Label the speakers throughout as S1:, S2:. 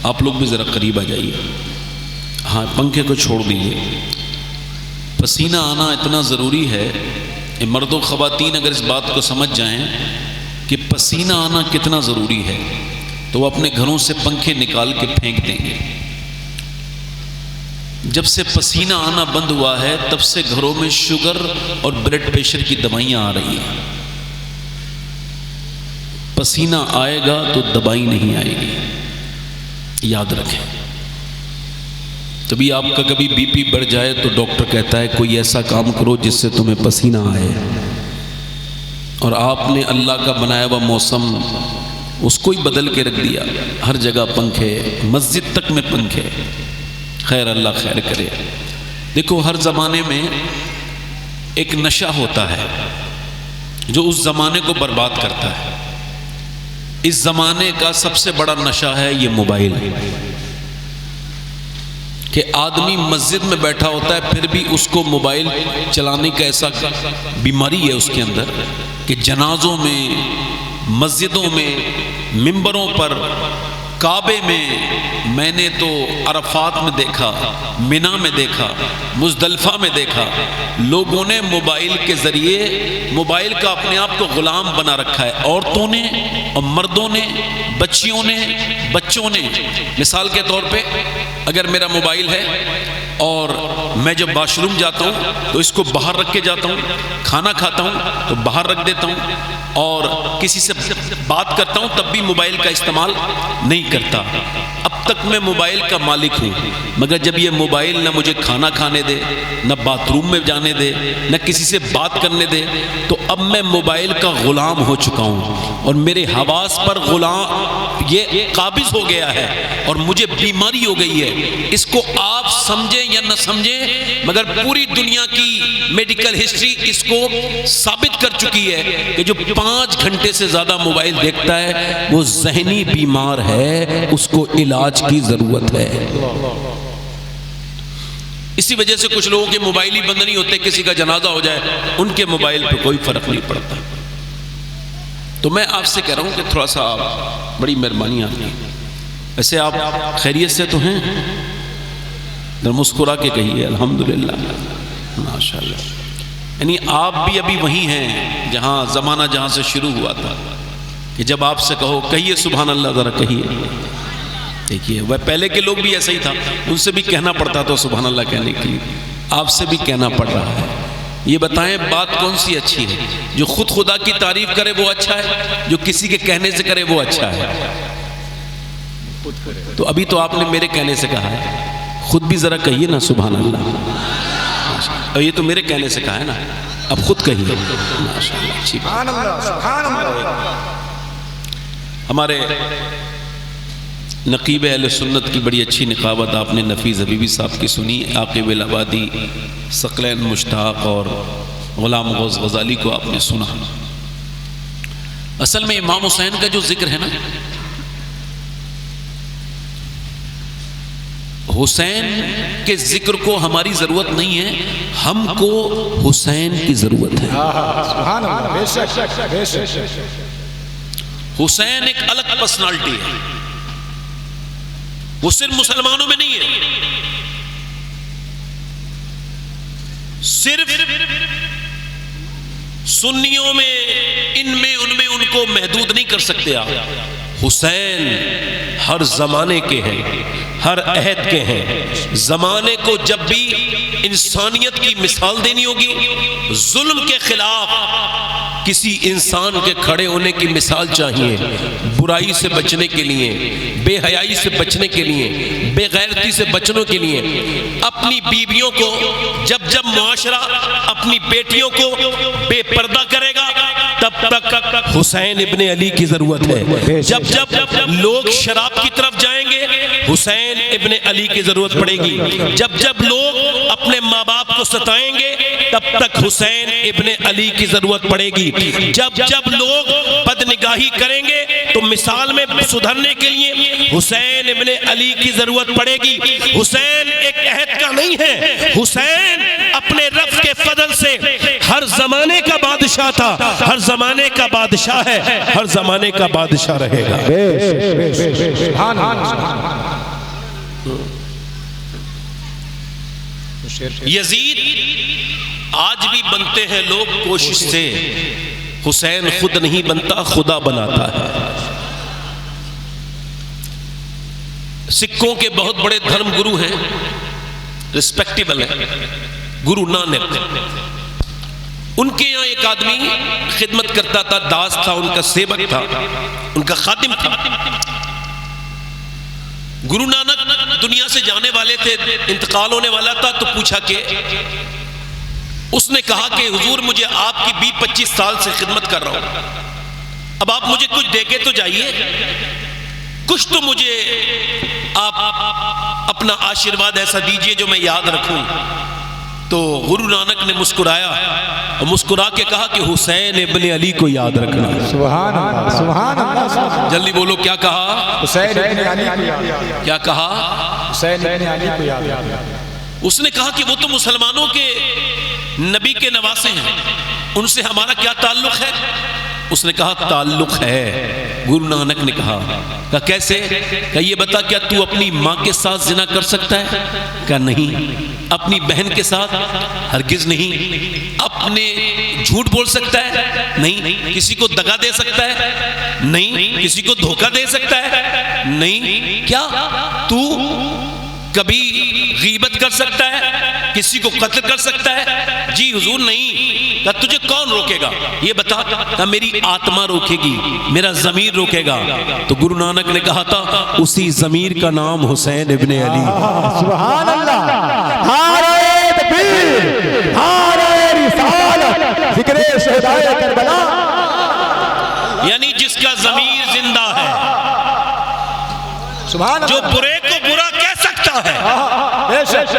S1: آپ لوگ بھی ذرا قریب آ جائیے. ہاں پنکھے کو چھوڑ دیجیے. پسینہ آنا اتنا ضروری ہے. مرد و خواتین اگر اس بات کو سمجھ جائیں کہ پسینہ آنا کتنا ضروری ہے تو وہ اپنے گھروں سے پنکھے نکال کے پھینک دیں گے. جب سے پسینہ آنا بند ہوا ہے تب سے گھروں میں شوگر اور بلڈ پریشر کی دوائیاں آ رہی ہیں. پسینہ آئے گا تو دوائی نہیں آئے گی، یاد رکھیں. تبھی آپ کا کبھی بی پی بڑھ جائے تو ڈاکٹر کہتا ہے کوئی ایسا کام کرو جس سے تمہیں پسینہ آئے، اور آپ نے اللہ کا بنایا ہوا موسم اس کو ہی بدل کے رکھ دیا. ہر جگہ پنکھے، مسجد تک میں پنکھے. خیر اللہ خیر کرے. دیکھو ہر زمانے میں ایک نشہ ہوتا ہے جو اس زمانے کو برباد کرتا ہے. اس زمانے کا سب سے بڑا نشہ ہے یہ موبائل، کہ آدمی مسجد میں بیٹھا ہوتا ہے پھر بھی اس کو موبائل چلانے کا ایسا بیماری ہے اس کے اندر کہ جنازوں میں، مسجدوں میں، ممبروں پر، کعبے میں نے تو عرفات میں دیکھا، منا میں دیکھا، مزدلفہ میں دیکھا، لوگوں نے موبائل کے ذریعے موبائل کا اپنے آپ کو غلام بنا رکھا ہے. عورتوں نے اور مردوں نے، بچیوں نے، بچوں نے. مثال کے طور پہ اگر میرا موبائل ہے اور میں جب واش روم جاتا ہوں تو اس کو باہر رکھ کے جاتا ہوں، کھانا کھاتا ہوں تو باہر رکھ دیتا ہوں، اور کسی سے بات کرتا ہوں تب بھی موبائل کا استعمال نہیں کرتا. اب تک میں موبائل کا مالک ہوں، مگر جب یہ موبائل نہ مجھے کھانا کھانے دے، نہ باتھ روم میں جانے دے، نہ کسی سے بات کرنے دے، تو اب میں موبائل کا غلام ہو چکا ہوں اور میرے حواس پر غلام یہ قابض ہو گیا ہے اور مجھے بیماری ہو گئی ہے. اس کو آپ سمجھیں یا نہ سمجھیں مگر پوری دنیا کی میڈیکل ہسٹری اس کو ثابت کر چکی ہے کہ جو 5 گھنٹے سے زیادہ موبائل دیکھتا ہے وہ ذہنی بیمار ہے، اس کو علاج کی ضرورت ہے. اسی وجہ سے کچھ لوگوں کے موبائل ہی بند نہیں ہوتے. کسی کا جنازہ ہو جائے ان کے موبائل پہ کوئی فرق نہیں پڑتا. تو میں آپ سے کہہ رہا ہوں کہ تھوڑا سا آپ، بڑی مہربانی آپ کی. ویسے آپ خیریت سے تو ہیں؟ مسکرا کے کہیے الحمدللہ ماشاءاللہ. یعنی آپ بھی ابھی وہی ہیں جہاں زمانہ جہاں سے شروع ہوا تھا کہ جب آپ سے کہو کہیے سبحان اللہ، ذرا کہیے. دیکھیے وہ پہلے کے لوگ بھی ایسا ہی تھا، ان سے بھی کہنا پڑتا تھا سبحان اللہ کہنے کے لیے. آپ سے بھی کہنا پڑ رہا ہے. یہ بتائیں بات کون سی اچھی ہے؟ جو خود خدا کی تعریف کرے وہ اچھا ہے، جو کسی کے کہنے سے کرے وہ اچھا ہے. تو ابھی تو آپ نے میرے کہنے سے کہا ہے، خود بھی ذرا کہیے نا سبحان اللہ. یہ تو میرے کہنے سے کہا ہے نا، اب خود کہیے ماشاءاللہ. اچھی بات. ہمارے نقیب اہل سنت کی بڑی اچھی نقابت آپ نے نفیس حبیبی صاحب کی سنی. عاقب الآبادی، ثقلین مشتاق اور غلام غوث غزالی کو آپ نے سنا. اصل میں امام حسین کا جو ذکر ہے نا، حسین کے ذکر کو ہماری ضرورت نہیں ہے، ہم کو حسین کی ضرورت ہے. حسین ایک الگ پرسنالٹی ہے، وہ صرف مسلمانوں میں نہیں ہے، صرف سنیوں میں، ان کو محدود نہیں کر سکتے آپ. حسین ہر زمانے کے ہیں، ہر عہد کے ہیں. زمانے کو جب بھی انسانیت کی مثال دینی ہوگی، ظلم کے خلاف کسی انسان کے کھڑے ہونے کی مثال چاہیے، برائی سے بچنے کے لیے، بے حیائی سے بچنے کے لیے، بے غیرتی سے بچنے کے لیے. اپنی بیویوں کو جب معاشرہ اپنی بیٹیوں کو بے پردہ کرے گا تب تک حسین ابن علی کی ضرورت ہے. جب لوگ شراب کی طرف جائیں گے حسین ابن علی کی ضرورت پڑے گی. جب لوگ اپنے ماں باپ کو ستائیں گے تب تک حسین ابن علی کی ضرورت پڑے گی. جب لوگ بدنگاہی کریں گے تو مثال میں سدھرنے کے لیے حسین ابن علی کی ضرورت پڑے گی. حسین ایک عہد کا نہیں ہے، حسین اپنے رب کے فضل سے ہر زمانے کا بادشاہ تھا، ہر زمانے کا بادشاہ ہے، ہر زمانے کا بادشاہ رہے گا. یزید آج بھی بنتے ہیں لوگ کوشش سے، حسین خود نہیں بنتا خدا بناتا ہے۔ سکھوں کے بہت بڑے دھرم گرو ہیں، ریسپیکٹیبل ہے، گرو نانک۔ ان کے یہاں ایک آدمی خدمت کرتا تھا، داس تھا، ان کا سیوک تھا، ان کا خادم تھا۔ گرو نانک دنیا سے جانے والے تھے، انتقال ہونے والا تھا، تو پوچھا کہ اس نے کہا کہ حضور مجھے آپ کی 20-25 سال سے خدمت کر رہا ہوں، اب آپ مجھے کچھ دے کے تو جائیے، کچھ تو مجھے آپ اپنا آشیرواد ایسا دیجئے جو میں یاد رکھوں۔ تو گرو نانک نے مسکرایا اور مسکرا کے کہا کہ حسین ابن علی کو یاد رکھنا۔
S2: سبحان اللہ، سبحان اللہ،
S1: جلدی بولو، کیا کہا؟
S2: حسین ابن علی کو یاد رکھنا۔
S1: کیا کہا؟
S2: حسین ابن علی کو یاد رکھنا۔
S1: اس نے کہا کہ وہ تو مسلمانوں کے نبی کے نواسے ہیں، ان سے ہمارا کیا تعلق ہے؟ اس نے کہا تعلق ہے۔ گرو نانک نے کہا کیسے؟ کہ یہ بتا کیا تو اپنی ماں کے ساتھ زنا کر سکتا ہے؟ کہا نہیں۔ اپنی بہن کے ساتھ؟ ہرگز نہیں۔ اپنے جھوٹ بول سکتا ہے؟ نہیں۔ کسی کو دغا دے سکتا ہے؟ نہیں۔ کسی کو دھوکہ دے سکتا ہے؟ نہیں۔ کیا تو کبھی غیبت کر سکتا ہے؟ کسی کو قتل کر سکتا ہے؟ جی حضور نہیں۔ کہ تجھے کون روکے گا؟ یہ بتا۔ کہ میری آتما روکے گی، میرا ضمیر روکے گا۔ تو گرو نانک نے کہا تھا اسی ضمیر کا نام حسین ابن علی۔
S2: سبحان اللہ، نعرہ تکبیر، نعرہ رسالت، ذکر شہدائے کربلا۔
S1: یعنی جس کا ضمیر زندہ ہے،
S2: سبحان
S1: جو
S2: اللہ،
S1: برے کو برا کہہ سکتا ہے،
S2: بے شک،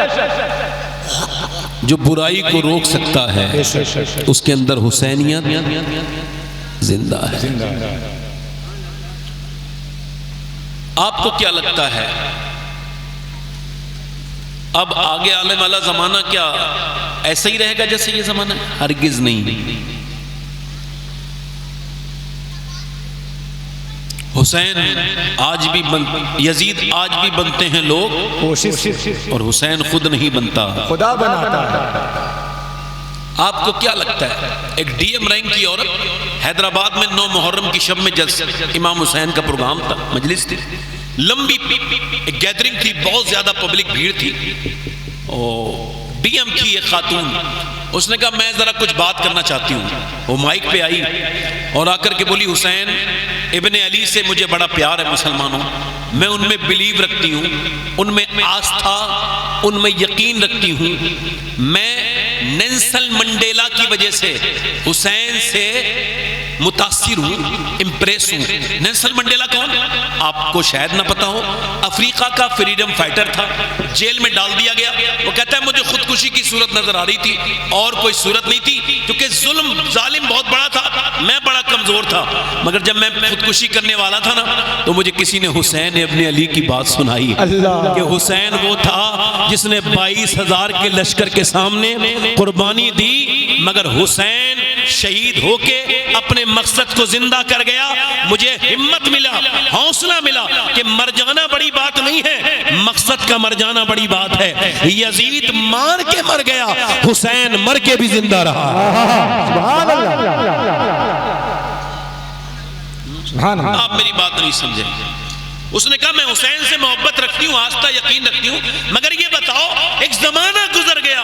S1: جو برائی کو روک سکتا ہے، اس کے اندر حسینیت زندہ ہے۔ آپ کو کیا لگتا ہے اب آگے آنے والا زمانہ کیا ایسا ہی رہے گا جیسے یہ زمانہ ہے؟ ہرگز نہیں۔ حسین آج بھی یزید آج بھی بنتے ہیں لوگ
S2: کوشش،
S1: اور حسین خود نہیں بنتا،
S2: خدا بناتا ہے۔
S1: آپ کو کیا لگتا ہے ایک ڈی ایم رینک کی عورت حیدرآباد میں 9 محرم کی شب میں امام حسین کا پروگرام تھا، مجلس تھی، لمبی ایک گیدرنگ تھی، بہت زیادہ پبلک بھیڑ تھی، اور ڈی ایم کی ایک خاتون، اس نے کہا میں ذرا کچھ بات کرنا چاہتی ہوں۔ وہ مائک پہ آئی اور آ کر کے بولی حسین ابن علی سے مجھے بڑا پیار ہے مسلمانوں، میں ان میں بلیو رکھتی ہوں، ان میں آستھا، ان میں یقین رکھتی ہوں، میں نیلسن منڈیلا کی وجہ سے حسین سے متاثر ہوں، امپریس ہوں۔ نیلسن منڈیلا کون؟ آپ کو شاید نہ پتا ہو، افریقہ کا فریڈم فائٹر تھا، جیل میں ڈال دیا گیا۔ وہ کہتا ہے مجھے خودکشی کی صورت نظر آ رہی تھی اور کوئی صورت نہیں تھی، کیونکہ ظالم بہت بڑا تھا، میں بڑا کمزور تھا، مگر جب میں خودکشی کرنے والا تھا نا تو مجھے کسی نے حسین ابن علی کی بات سنائی کہ حسین وہ تھا جس نے 22,000 کے لشکر کے سامنے قربانی دی، مگر حسین شہید ہو کے اپنے مقصد کو زندہ کر گیا۔ مجھے ہمت ملا، حوصلہ ملا کہ مر جانا بڑی بات نہیں ہے، مقصد کا مر جانا بڑی بات ہے۔ یزید مار کے مر گیا، حسین مر کے بھی زندہ رہا۔
S2: سبحان اللہ، سبحان اللہ۔
S1: آپ میری بات نہیں سمجھے۔ اس نے کہا میں حسین سے محبت رکھتی ہوں، آستہ یقین رکھتی ہوں، مگر یہ بتاؤ ایک زمانہ گزر گیا،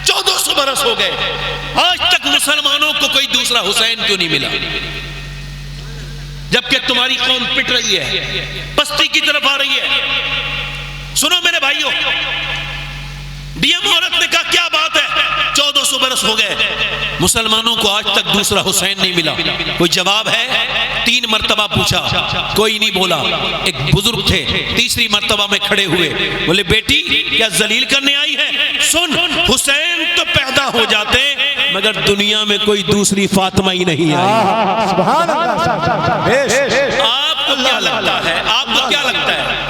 S1: 1400 برس ہو گئے، آج تک مسلمانوں کو کوئی دوسرا حسین کیوں نہیں ملا؟ جبکہ تمہاری قوم پٹ رہی ہے، پستی کی طرف آ رہی ہے۔ سنو میرے بھائیوں، ڈی ایم عورت نے کہا کیا بات ہے، 1400 برس ہو گئے، مسلمانوں کو آج تک دوسرا حسین نہیں ملا، کوئی جواب ہے؟ 3 مرتبہ پوچھا، کوئی نہیں بولا۔ ایک بزرگ تھے، تیسری مرتبہ میں کھڑے ہوئے، بولے بیٹی کیا ذلیل کرنے آئی ہے؟ سن، حسین تو پیدا ہو جاتے مگر دنیا میں کوئی دوسری فاطمہ ہی نہیں آئی۔
S2: سبحان اللہ۔
S1: آپ کو کیا لگتا ہے، آپ کو کیا لگتا ہے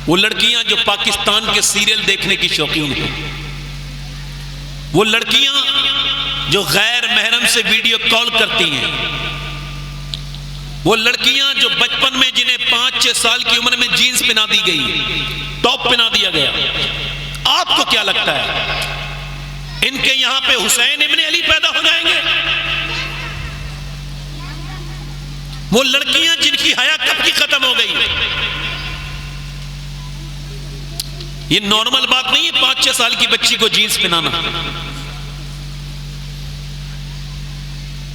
S1: وہ لڑکیاں جو پاکستان کے سیریل دیکھنے کی شوقین ہیں، وہ لڑکیاں جو غیر محرم سے ویڈیو کال کرتی ہیں، وہ لڑکیاں جو بچپن میں جنہیں 5-6 سال کی عمر میں جینز پہنا دی گئی، ٹاپ پہنا دیا گیا، آپ کو کیا لگتا ہے ان کے یہاں پہ حسین ابن علی پیدا ہو جائیں گے؟ وہ لڑکیاں جن کی حیا کب کی ختم ہو گئی؟ یہ نارمل بات نہیں ہے 5-6 سال کی بچی کو جینز پہنانا۔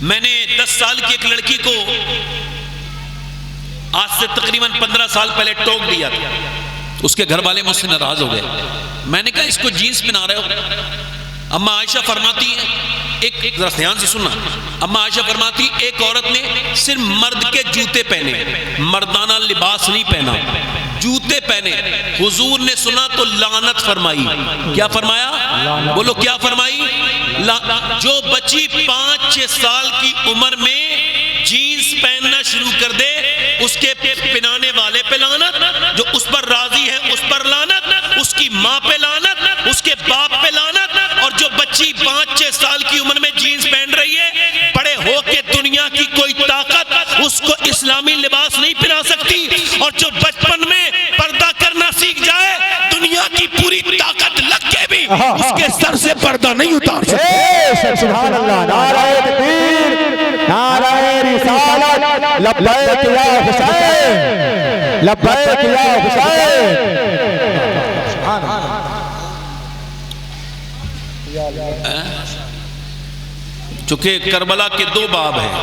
S1: میں نے 10 سال کی ایک لڑکی کو آج سے تقریباً 15 سال پہلے ٹوک دیا تھا، اس کے گھر والے مجھ سے ناراض ہو گئے۔ میں نے کہا اس کو جینز پہنا رہے ہو؟ اما عائشہ فرماتی ہیں، ایک ذرا دھیان سے سننا، اما عائشہ فرماتی ایک عورت نے صرف مرد کے جوتے پہنے، مردانہ لباس نہیں پہنا، جوتے پہنے، حضور نے سنا تو لعنت فرمائی۔ کیا فرمایا؟ بولو کیا فرمائی؟ جو بچی 5-6 سال کی عمر میں جینز پہننا شروع کر دے اس کے پہنانے والے پہ لعنت، جو اس پر راضی ہے اس پر لعنت، اس کی ماں پہ لعنت، اس کے باپ پہ لعنت، اور جو بچی 5-6 سال کی عمر میں جینز پہن رہی ہے، بڑے ہو کے دنیا کی کوئی طاقت اس کو اسلامی لباس نہیں پہنا سکتی، اور جو بچپن میں پردہ کرنا سیکھ جائے دنیا کی پوری طاقت لگ کے بھی اس کے سر سے پردہ نہیں اتار سکتی۔
S2: سبحان اللہ، نعرہ تکبیر، نعرہ رسالت، لبیک یا حسین، لبیک یا حسین۔
S1: چونکہ کربلا کے 2 باب ہیں،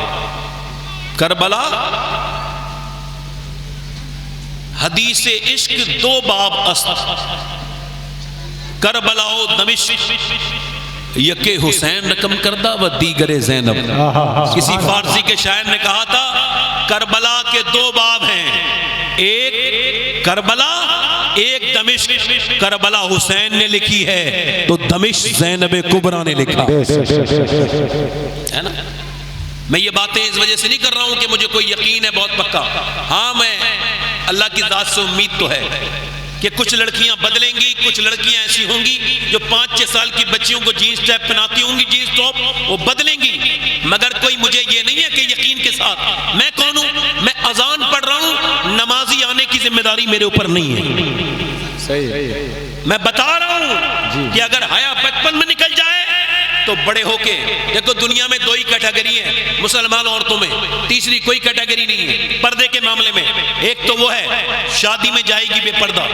S1: کربلا حدیث عشق 2 باب است، کربلا و دمشق یک حسین رقم کردہ و دیگر زینب۔ کسی فارسی کے شاعر نے کہا تھا کربلا کے 2 باب ہیں، ایک کربلا ایک دمشق، کربلا حسین نے لکھی ہے تو دمشق زینب کبریٰ نے لکھا ہے نا۔ میں یہ باتیں اس وجہ سے نہیں کر رہا ہوں کہ مجھے کوئی یقین ہے بہت پکا، ہاں میں اللہ کی ذات سے امید تو ہے کہ کچھ لڑکیاں بدلیں گی، کچھ لڑکیاں ایسی ہوں گی جو 5-6 سال کی بچیوں کو جینز ٹاپ پہناتی ہوں گی، جینز ٹاپ، وہ بدلیں گی، مگر کوئی مجھے یہ نہیں ہے کہ یقین کے ساتھ میں کون ہوں، میں اذان پڑھ رہا ہوں، نمازی آنے کی ذمہ داری میرے اوپر نہیں ہے۔ میں بتا رہا ہوں کہ اگر حیا بچپن میں نکل جائے تو بڑے ہو کے، دیکھو دنیا میں 2 ہی کیٹیگری ہیں مسلمان عورتوں میں، تیسری کوئی کیٹیگری نہیں ہے پردے کے معاملے میں۔ ایک تو وہ ہے شادی میں جائے گی بے پردہ،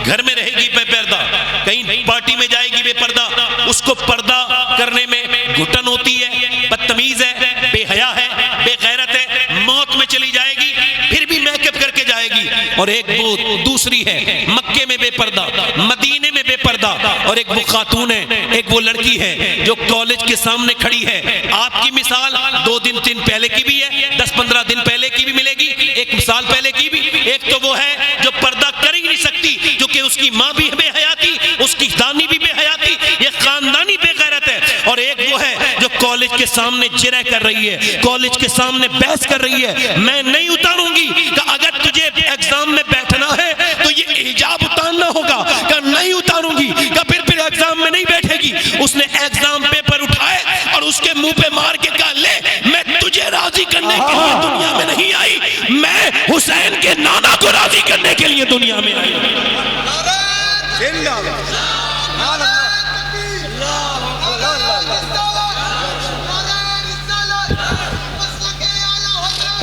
S1: گھر میں رہے گی بے پردہ، کہیں پارٹی میں جائے گی بے پردہ، اس کو پردہ کرنے میں گھٹن ہوتی ہے، بدتمیز ہے، بے حیا ہے، بے غیرت ہے، موت میں چلی جائے گی، پھر بھی میک اپ کر کے جائے گی۔ اور ایک وہ دوسری ہے مکے میں بے پردہ، مدینے میں بے پردہ، اور ایک وہ خاتون ہے، ایک وہ لڑکی ہے جو کالج کے سامنے کھڑی ہے۔ آپ کی مثال 2 دن 3 پہلے کی بھی ہے، 10-15 دن پہلے کی بھی ملے گی، 1 سال پہلے کی بھی۔ ایک تو وہ ہے جو پردہ کر ہی نہیں سکتی کیونکہ اس کی ماں بھی بے حیا تھی، اس کی دانی بھی بے حیا تھی، یہ خاندانی بے غیرت ہے۔ اور ایک وہ ہے جو کالج کے سامنے جرح کر رہی ہے، کالج کے سامنے بحث کر رہی ہے، میں نہیں اتاروں گی کہ اگر تجھے ایگزام میں بیٹھنا ہے تو یہ حجاب اتارنا ہوگا، کہ نہیں اتاروں گی، کہ پھر ایگزام میں نہیں بیٹھے گی۔ اس نے ایگزام پیپر اٹھائے اور اس کے منہ پہ مار کے کہا لے میں تجھے راضی کرنے کے لیے دنیا میں نہیں آئی، میں حسین کے نانا کو راضی کرنے کے لیے دنیا میں آئی۔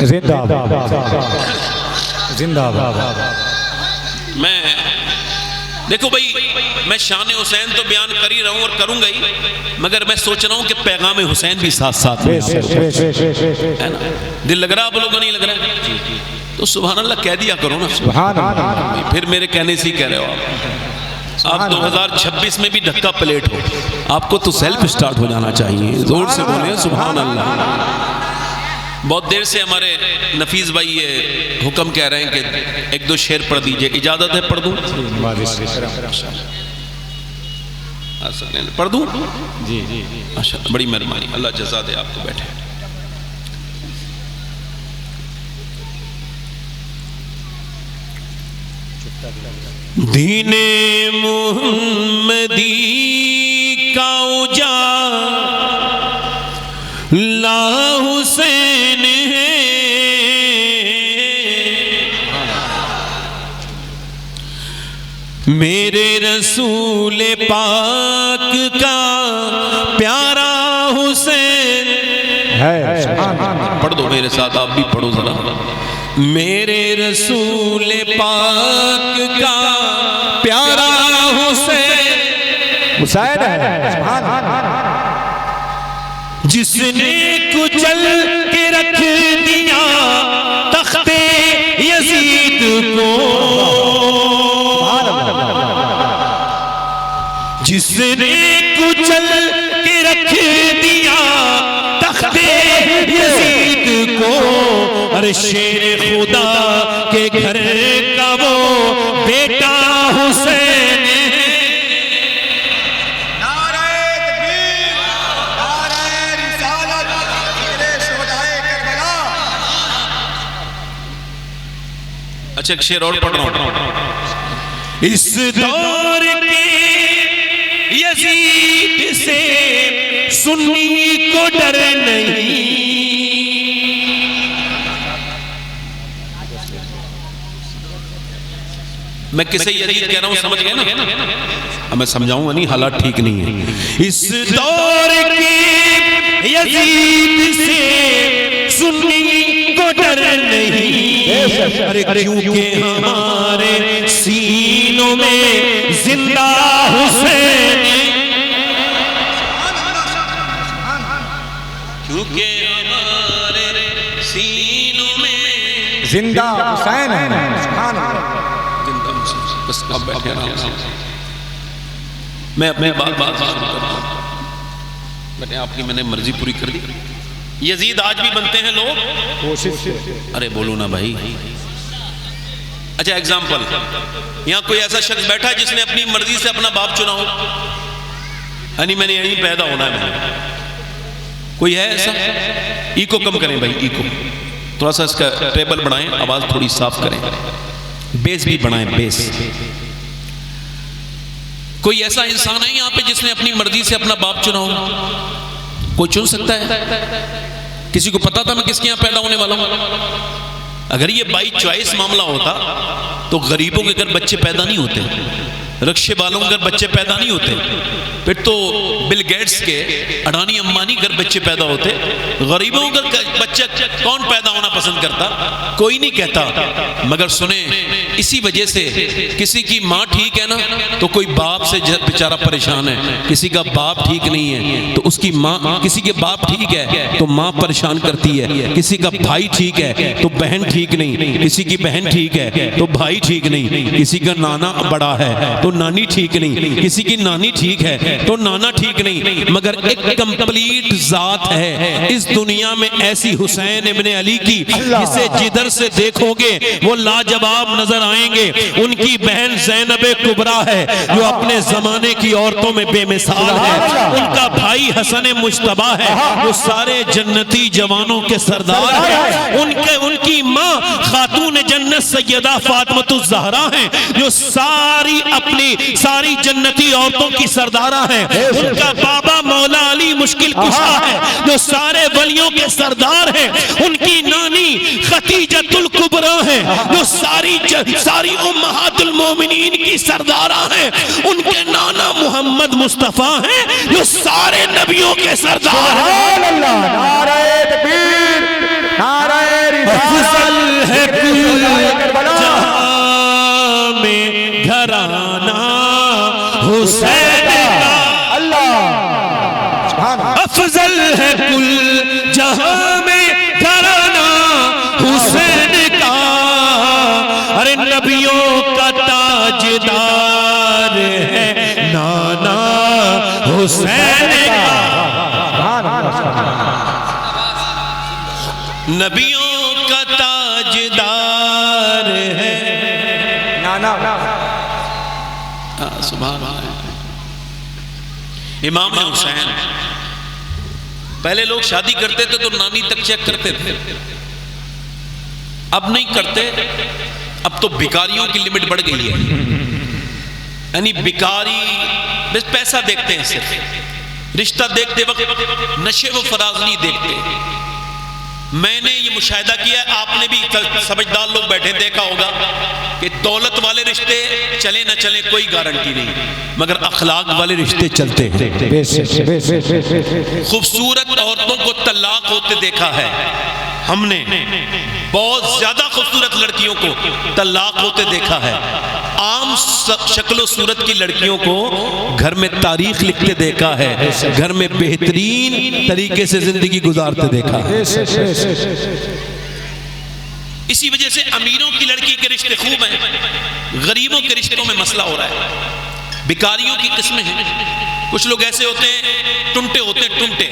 S2: زندہ زندہ
S1: میں دیکھو بھائی، میں شان حسین تو بیان کر ہی رہا ہوں اور کروں گا ہی، مگر میں سوچ رہا ہوں کہ پیغام حسین بھی ساتھ ساتھ ہے نا۔ دل لگ رہا آپ لوگوں کو نہیں لگ رہا ہے تو سبحان اللہ کہہ دیا کرو نا،
S2: سبحان اللہ۔
S1: پھر میرے کہنے سے ہی کہہ رہے ہو آپ 2026 میں بھی دھکا پلیٹ ہو، آپ کو تو سیلف سٹارٹ ہو جانا چاہیے، زور سے بولیں سبحان اللہ۔ بہت دیر سے ہمارے نفیس بھائی یہ حکم کہہ رہے ہیں کہ 1-2 شعر پڑھ دیجئے، اجازت ہے پڑھ دوں؟ پڑھ دوں؟
S2: جی
S1: ماشاء اللہ، بڑی مہربانی، اللہ جزا دے آپ کو، بیٹھے۔ دین محمدی کا اجالا حسین ہے، میرے رسول پاک کا پیارا حسین
S2: ہے
S1: پڑھ دو میرے ساتھ، آپ بھی پڑھو ذرا. میرے رسول پاک کا پیارا حسین
S2: حسین ہے.
S1: جس نے کچل کے رکھ دیا تخت یزید کو، جس نے کچل کے رکھ دیا تخت یزید کو، اور شیر خدا کے گھر کا وہ بیٹا حسین. اچھا ایک شعر اور پڑھ رہا ہوں. اس دور کے یزید سے سنی کو ڈر نہیں، میں کسے یزید کہہ رہا ہوں سمجھ گئے نا؟ اب میں سمجھاؤں گا نہیں، حالات ٹھیک نہیں ہے. اس دور کے یزید سے سنی کو ڈر نہیں، کیونکہ ہمارے سینوں میں زندہ حسین، کیونکہ ہمارے سینوں میں
S2: زندہ حسین ہے.
S1: بس اب بیٹھے میں اپنی بات کرتا ہوں. بیٹھے آپ کی میں نے مرضی پوری کر دی. یزید آج بھی بنتے ہیں لوگ، ارے بولو نا بھائی. اچھا ایگزامپل، یہاں کوئی ایسا شخص بیٹھا ہے جس نے اپنی مرضی سے اپنا باپ چنا ہو، یعنی میں نے یہیں پیدا ہونا ہے. کوئی ہے ایسا؟ ایکو کم کریں بھائی، ایکو تھوڑا سا اس کا ٹیبل بڑھائیں، آواز تھوڑی صاف کریں، بیس بھی بڑھائیں، بیس. کوئی ایسا انسان ہے یہاں پہ جس نے اپنی مرضی سے اپنا باپ چنا ہو؟ کوئی چن سکتا ہے؟ کسی کو پتا تھا میں کس کے یہاں پیدا ہونے والا ہوں؟ اگر یہ بائی چوائس معاملہ ہوتا تو غریبوں کے گھر بچے پیدا نہیں ہوتے، رکشے والوں کے گھر بچے پیدا نہیں ہوتے، پھر تو بل گیٹس کے، اڈانی امبانی گھر بچے پیدا ہوتے. غریبوں کے گھر بچہ کون پیدا ہونا پسند کرتا؟ کوئی نہیں کہتا. مگر سنیں، اسی وجہ سے کسی کی ماں ٹھیک ہے نا تو کوئی باپ سے بیچارہ پریشان ہے، کسی کا باپ ٹھیک نہیں ہے تو اس کی ماں، کسی کے باپ ٹھیک ہے تو ماں پریشان کرتی ہے، کسی کا بھائی ٹھیک ہے تو بہن ٹھیک نہیں، کسی کی بہن ٹھیک ہے تو بھائی ٹھیک نہیں، کسی کا نانا بڑا ہے تو نانی ٹھیک نہیں، کسی کی نانی ٹھیک ہے تو نانا ٹھیک نہیں. مگر ایک کمپلیٹ ذات ہے اس دنیا میں ایسی، حسین ابن علی کی، جسے جدھر سے دیکھو گے وہ لاجواب نظر آئیں گے. ان کی بہن زینب کبریٰ ہے جو اپنے زمانے کی عورتوں میں بے مثال ہے. ان کا بھائی حسن مجتبیٰ ہے جو سارے جنتی جوانوں کے سردار ہیں. ان کی ماں خاتون جنت سیدہ فاطمہ الزہرا ہیں جو اپنی ساری جنتی عورتوں کی سردارہ ہیں. ان کا بابا مولا علی مشکل کشا ہے جو سارے ولیوں کے سردار ہیں. ان کی نانی خدیجۃ الکبریٰ ہیں جو ساری امہات المومنین کی سردارہ ہیں. ان کے نانا محمد مصطفیٰ ہیں جو سارے نبیوں کے سردار ہیں.
S2: سبحان اللہ. نعرہ تکبیر، نعرہ
S1: افضل ہے کل
S2: کربلا،
S1: جہاں میں گھرانہ حسین کا. افضل ہے کل جہاں میں گھرانہ حسین کا. ارے نبیوں کا تاجدار ہے نانا حسین کا. نبیوں کا تاجدار ہے
S2: نانا.
S1: سبحان اللہ. امام حسین، پہلے لوگ شادی کرتے تھے تو نانی تک چیک کرتے تھے، اب نہیں کرتے. اب تو بھکاریوں کی لمٹ بڑھ گئی ہے، یعنی بھکاری بس پیسہ دیکھتے ہیں، صرف رشتہ دیکھتے وقت نشے و فراز نہیں دیکھتے. میں نے یہ مشاہدہ کیا ہے، آپ نے بھی سمجھدار لوگ بیٹھے دیکھا ہوگا کہ دولت والے رشتے چلے نہ چلے کوئی گارنٹی نہیں، مگر اخلاق والے رشتے چلتے ہیں۔ خوبصورت عورتوں کو طلاق ہوتے دیکھا ہے ہم نے، بہت زیادہ خوبصورت لڑکیوں کو طلاق ہوتے دیکھا ہے، عام شکل و صورت کی لڑکیوں کو گھر میں تاریخ لکھتے دیکھا ہے، گھر میں بہترین طریقے سے زندگی گزارتے دیکھا ہے۔ اسی وجہ سے امیروں کی لڑکی کے رشتے خوب ہیں، غریبوں کے رشتوں میں مسئلہ ہو رہا ہے۔ بیکاریوں کی قسمیں ہیں، کچھ لوگ ایسے ہوتے ہیں ٹنٹے ہوتے ہیں، ٹنٹے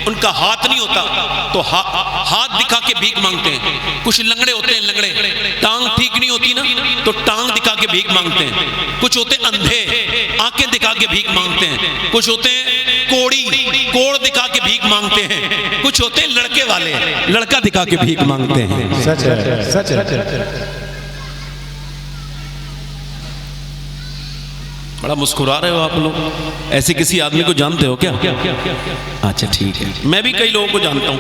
S1: ان کا ہاتھ نہیں ہوتا تو ہاتھ دکھا کے بھیک مانگتے ہیں، کچھ لنگڑے ہوتے ہیں، لنگڑے ٹانگ ٹھیک نہیں ہوتی نا تو ٹانگ دکھا کے بھیک مانگتے ہیں، کچھ ہوتے ہیں اندھے آنکھیں دکھا کے بھیک مانگتے ہیں، کچھ ہوتے ہیں کوڑی کوڑ دکھا کے بھیک مانگتے ہیں، کچھ ہوتے ہیں لڑکے والے لڑکا دکھا کے بھیک مانگتے ہیں۔
S2: سچ ہے، سچ ہے۔
S1: بڑا مسکرا رہے ہو آپ لوگ، ایسے کسی آدمی کو جانتے ہو کیا؟ اچھا ٹھیک ہے، میں بھی کئی لوگوں کو جانتا ہوں،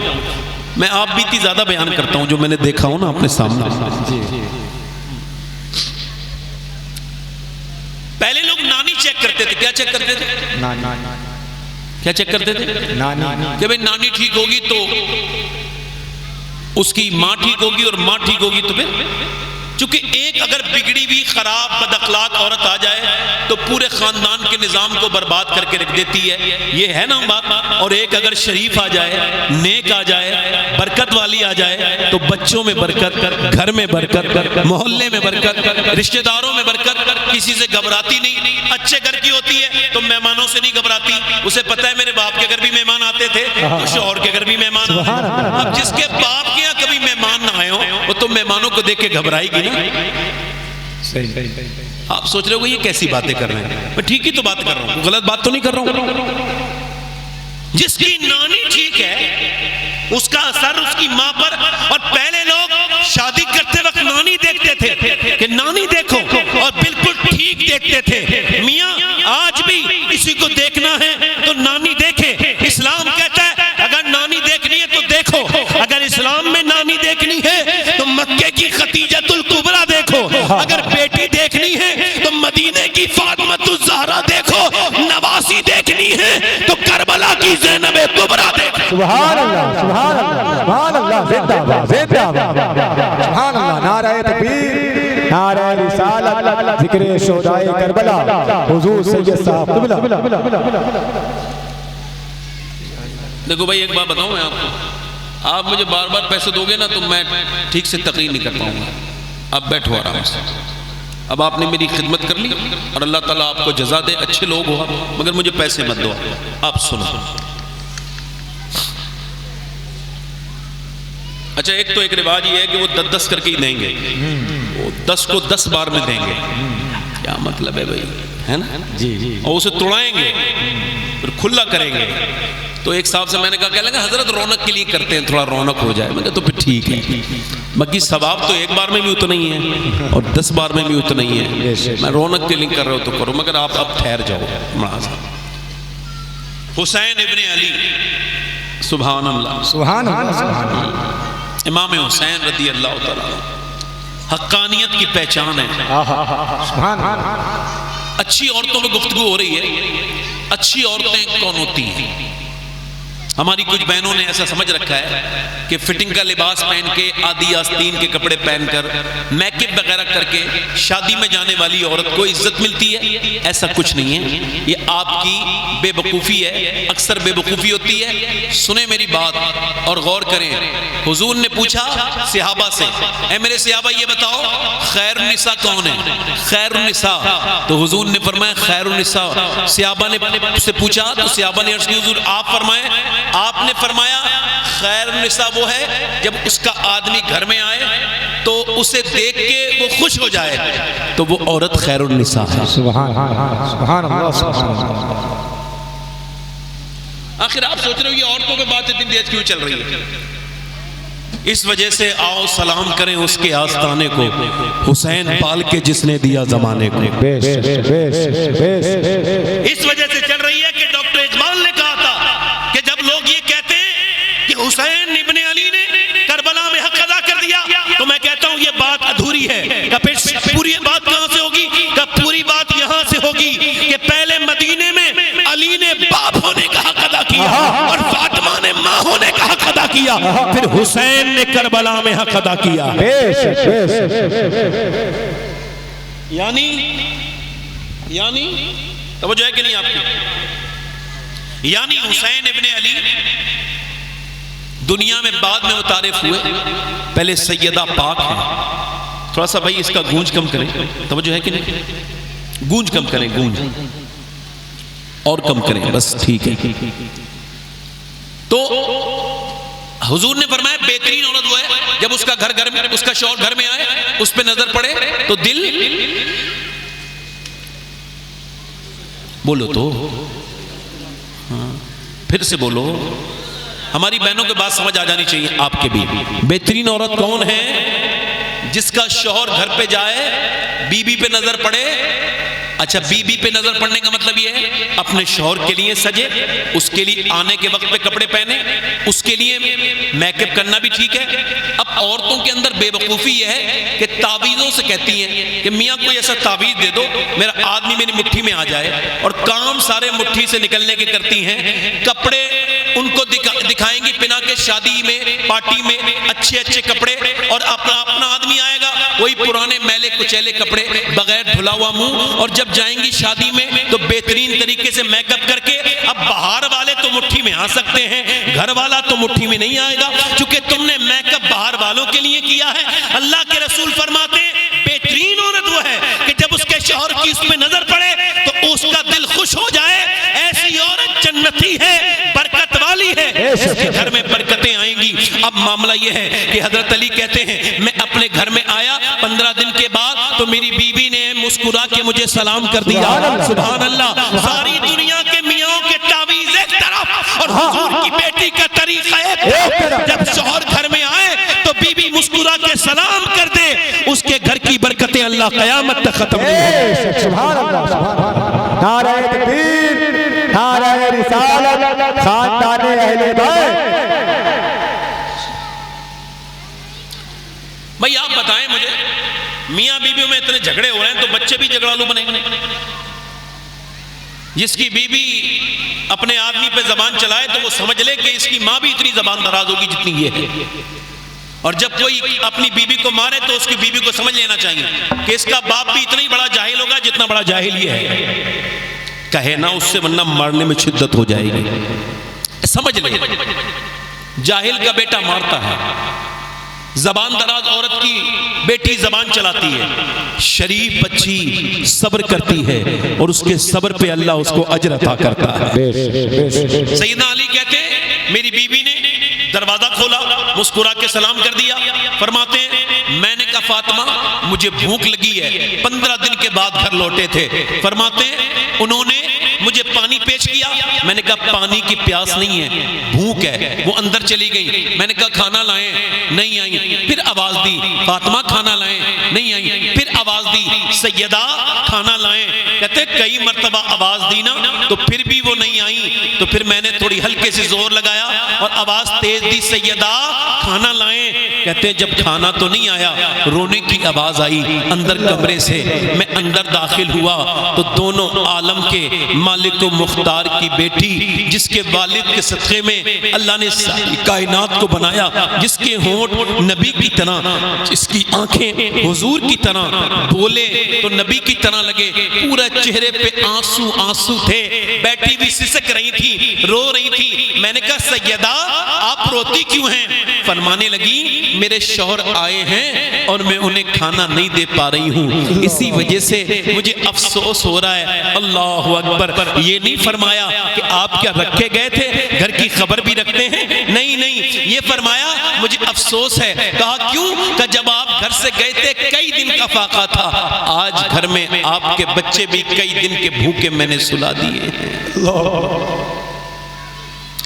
S1: میں آپ بھی اتنی زیادہ بیان کرتا ہوں جو میں نے دیکھا ہوں نا اپنے سامنے۔ پہلے لوگ نانی چیک کرتے تھے، کیا چیک کرتے تھے؟ کیا چیک کرتے تھے؟ کہ بھئی نانی ٹھیک ہوگی تو اس کی ماں ٹھیک ہوگی، اور ماں ٹھیک ہوگی تو پھر، چونکہ ایک اگر بگڑی بھی خراب بد اخلاق عورت آ جائے تو پورے خاندان کے نظام کو برباد کر کے رکھ دیتی ہے، یہ ہے نا بات۔ اور ایک اگر شریف آ جائے، نیک آ جائے، برکت والی آ جائے تو بچوں میں برکت، گھر میں برکت، محلے میں برکت، رشتہ داروں میں برکت، کسی سے گھبراتی نہیں۔ اچھے گھر کی ہوتی ہے تو مہمانوں سے نہیں گھبراتی، اسے پتہ ہے میرے باپ کے گھر بھی مہمان آتے تھے، شوہر کے گھر بھی مہمان آتے تھے۔ اب جس کے باپ کے یہاں کبھی مہمان نہ آئے ہوں وہ تو مہمانوں کو دیکھ کے گھبرائے گی نا۔ آپ سوچ رہے ہو یہ کیسی باتیں کر رہے ہیں؟ میں ٹھیک ہی تو بات کر رہا ہوں، غلط بات تو نہیں کر رہا ہوں۔ جس کی نانی ٹھیک ہے اس کا اثر اس کی ماں پر، اور پہلے لوگ شادی کرتے وقت نانی دیکھتے تھے کہ نانی دیکھو، اور بالکل ٹھیک دیکھتے تھے۔ میاں آج بھی کسی کو دیکھنا ہے تو نانی دیکھے، اسلام کہتا ہے اگر نانی دیکھنی ہے تو دیکھو، اگر اسلام میں نانی دیکھنی ہے تو مکے کی خدیجۃ الکبریٰ دیکھو، اگر بیٹی دیکھنی ہے تو مدینے کی فاطمۃ الزہرا دیکھو، نواسی دیکھنی ہے تو کربلا کی زینب کبریٰ دیکھو۔
S2: سبحان اللہ، سبحان اللہ، سبحان اللہ، زندہ باد، زندہ باد، سبحان اللہ، نعرہ تکبیر، نعرہ رسالت، ذکر شہدائے کربلا، حضور سید صاحب قبلہ۔
S1: دیکھو بھائی ایک بات بتاؤں میں آپ کو، آپ مجھے بار بار پیسے دو گے نا تو میں ٹھیک سے تقریر نہیں کر پاؤں گا۔ اب بیٹھو آرام سے، اب آپ نے میری خدمت کر لی اور اللہ تعالیٰ آپ کو جزا دے، اچھے لوگ ہو مگر مجھے پیسے مت دو۔ آپ سنو، اچھا ایک تو ایک رواج یہ ہے کہ وہ 10 کر کے ہی دیں گے، وہ 10 کو 10 بار میں دیں گے، کیا مطلب ہے بھائی، ہے نا؟ اور اسے توڑائیں گے پھر کھلا کریں گے۔ تو ایک صاحب سے میں نے کہا کہ لگا حضرت رونق کے لیے کرتے ہیں، تھوڑا رونق ہو جائے۔ میں کہا تو پھر ٹھیک ہے، باقی ثواب تو ایک بار میں بھی اتنا ہی ہے اور 10 بار میں بھی اتنا ہی ہے، میں رونق کے لیے کر رہا ہوں تو کرو، مگر آپ اب ٹھہر جاؤ۔ حسین ابن علی، سبحان اللہ،
S2: سبحان اللہ، سبحان اللہ،
S1: امام حسین رضی اللہ تعالیٰ، حقانیت کی پہچان ہے۔
S2: سبحان اللہ۔
S1: اچھی عورتوں میں گفتگو ہو رہی ہے، اچھی عورتیں کون ہوتی ہیں؟ ہماری کچھ بہنوں نے ایسا سمجھ رکھا ہے کہ فٹنگ کا لباس پہن کے، آدھی آستین کے کپڑے پہن کر، میک اپ وغیرہ کر کے شادی میں جانے والی عورت کو عزت ملتی ہے۔ ایسا کچھ نہیں ہے، یہ آپ کی بے وقوفی ہے، اکثر بے وقوفی ہوتی ہے۔ سنیں میری بات اور غور کریں۔ حضور نے پوچھا صحابہ سے، اے میرے صحابہ یہ بتاؤ خیر النساء کون ہے؟ خیر النساء، تو حضور نے فرمایا خیر النساء۔ صحابہ نے سے پوچھا تو صحابہ نے عرض کی حضور آپ فرمائیں۔ آپ نے فرمایا خیر النساء وہ ہے جب اس کا آدمی گھر میں آئے تو اسے دیکھ کے وہ خوش ہو جائے تو وہ عورت خیر النساء ہے۔
S2: سبحان اللہ، سبحان اللہ، سبحان اللہ۔
S1: آخر آپ سوچ رہے ہو یہ عورتوں کے بات اتنی دیر کیوں چل رہی ہے؟ اس وجہ سے آؤ سلام کریں اس کے آستانے کو، حسین پال کے جس نے دیا زمانے کو۔ اس وجہ سے چل رہی ہے کہ ڈاکٹر اقبال نے کہا تھا کہ جب لوگ یہ کہتے ہیں کہ حسین ابن علی نے کربلا میں حق ادا کر دیا تو میں کہتا ہوں یہ بات ادھوری ہے، پوری پوری بات کہاں سے ہوگی؟ کہ پوری بات یہاں سے ہوگی کہ پہلے مدینے میں علی نے باپ ہونے کا حق ادا کیا اور فاطمہ نے ماں ہونے کا حق ادا کیا، پھر حسین نے کربلا میں حق ادا کیا۔ یعنی توجہ ہے کہ نہیں آپ کی؟ یعنی حسین ابن علی دنیا میں بعد میں متعارف ہوئے، پہلے سیدہ پاک ہیں۔ تھوڑا سا بھائی اس کا گونج کم کریں، توجہ ہے کہ نہیں؟ گونج کم کریں، گونج اور کم کریں، بس ٹھیک ہے۔ تو حضور نے فرمایا بہترین عورت وہ ہے جب اس کا گھر میں، اس کا شوہر گھر میں آئے، اس پہ نظر پڑے تو دل، بولو تو پھر سے بولو، ہماری بہنوں کے بات سمجھ آ جانی چاہیے آپ کے بھی۔ بہترین عورت کون ہے؟ جس کا شوہر گھر پہ جائے، بیوی پہ نظر پڑے۔ اچھا، بیوی پہ نظر پڑنے کا مطلب یہ ہے اپنے شوہر کے لیے سجے، اس کے لیے آنے کے وقت پہ کپڑے پہنے، اس کے لیے میک اپ کرنا بھی ٹھیک ہے۔ اب عورتوں کے اندر بے وقوفی یہ ہے کہ تعویذوں سے کہتی ہیں کہ میاں کوئی ایسا تعویذ دے دو میرا آدمی میری مٹھی میں آ جائے، اور کام سارے مٹھی سے نکلنے کے کرتی ہیں۔ کپڑے ان کو دکھائیں گی پہنا کے شادی میں، پارٹی میں، اچھے اچھے کپڑے، اور اپنا آدمی آئے گا وہی پرانے میلے کچیلے کپڑے، بغیر دھلا ہوا منہ، اور جب جائیں گی شادی میں تو بہترین طریقے سے میک اپ کر کے۔ اب باہر والے تو مٹھی میں آ سکتے ہیں، گھر والا تو مٹھی میں نہیں آئے گا، چونکہ تم نے میک اپ باہر والوں کے لیے کیا ہے۔ اللہ کے رسول فرماتے ہیں بہترین عورت وہ ہے کہ جب اس کے شوہر کی اس پہ نظر پڑے تو اس کا دل خوش ہو جائے۔ ایسی عورت جنتی ہے، برکت والی ہے، اس کے گھر میں برکتیں آئیں گی۔ اب معاملہ یہ ہے کہ حضرت علی کہتے ہیں میں اپنے گھر میں آیا 15 دن کے بعد تو میری بیوی نے مسکرا کے مجھے سلام کر دیا۔ سبحان اللہ، ساری دنیا کے میاں کے تعویذ ایک طرف اور حضور کی بیٹی کا طریقہ ایک طرف۔ جب شوہر گھر میں آئے تو بیوی مسکرا کے سلام کر دے، اس کے گھر کی برکتیں اللہ قیامت تک ختم نہیں ہوتی۔
S2: سبحان اللہ، سبحان اللہ، نعرہ تکبیر، نعرہ رسالت، خاندان اہل بیت۔
S1: بھئی آپ بتائیں مجھے، میاں بیویوں میں اتنے جھگڑے ہو رہے ہیں تو بچے بھی جھگڑالو بنیں گے؟ جس کی بیوی اپنے آدمی پہ زبان چلائے تو وہ سمجھ لے کہ اس کی ماں بھی اتنی زبان دراز ہوگی جتنی یہ ہے، اور جب کوئی اپنی بیوی کو مارے تو اس کی بیوی کو سمجھ لینا چاہیے کہ اس کا باپ بھی اتنا ہی بڑا جاہل ہوگا جتنا بڑا جاہل یہ ہے۔ کہے نہ اس سے، ورنہ مارنے میں شدت ہو جائے گی۔ سمجھ لے، جاہل کا بیٹا مارتا ہے، زبان دراز عورت کی بیٹی زبان چلاتی ہے، شریف بچی صبر کرتی ہے اور اس کے صبر پہ اللہ اس کو اجر عطا کرتا ہے۔ سیدنا علی کہتے ہیں میری بیوی نے دروازہ کھولا، مسکرا کے سلام کر دیا۔ فرماتے ہیں میں نے کہا فاطمہ مجھے بھوک لگی ہے، 15 دن کے بعد گھر لوٹے تھے۔ فرماتے ہیں انہوں نے مجھے پانی پیش کیا، میں نے کہا پانی کی پیاس نہیں ہے، بھوک ہے۔ وہ اندر چلی گئی، میں نے کہا کھانا لائیں، نہیں آئی۔ پھر آواز دی فاطمہ کھانا لائیں، نہیں آئی۔ پھر آواز دی سیدہ کھانا لائیں، کہتے کئی مرتبہ آواز دی نا تو پھر بھی وہ نہیں آئی، تو پھر میں نے تھوڑی ہلکے سے زور لگایا اور آواز تیز دی سیدہ کھانا لائیں، کہتے جب کھانا تو نہیں آیا، رونے کی آواز آئی اندر کمرے سے۔ میں اندر داخل ہوا تو دونوں عالم کے مالک و مختار کی بیٹی، جس کے والد کے صدقے میں اللہ نے ساری کائنات کو بنایا، جس کے ہونٹ نبی کی طرح، جس کی آنکھیں حضور کی طرح، بولے تو نبی کی طرح لگے، پورا چہرے پہ آنسو آنسو تھے، بیٹھی بھی سسک رہی تھی، رو رہی تھی۔ میں نے کہا سیدہ آپ روتی کیوں ہیں؟ فرمانے لگی میرے شوہر آئے ہیں اور میں انہیں کھانا نہیں دے پا رہی ہوں، اسی وجہ سے مجھے افسوس ہو رہا ہے۔ اللہ اکبر۔ یہ نہیں فرمایا کہ آپ کیا رکھے گئے تھے، گھر کی خبر بھی رکھتے ہیں، نہیں نہیں، یہ فرمایا مجھے افسوس ہے۔ کہا کیوں؟ کہ جب آپ گھر سے گئے تھے کئی دن کا فاقہ تھا، آج گھر میں آپ کے بچے بھی کئی دن کے بھوکے میں نے سلا دیے ہیں۔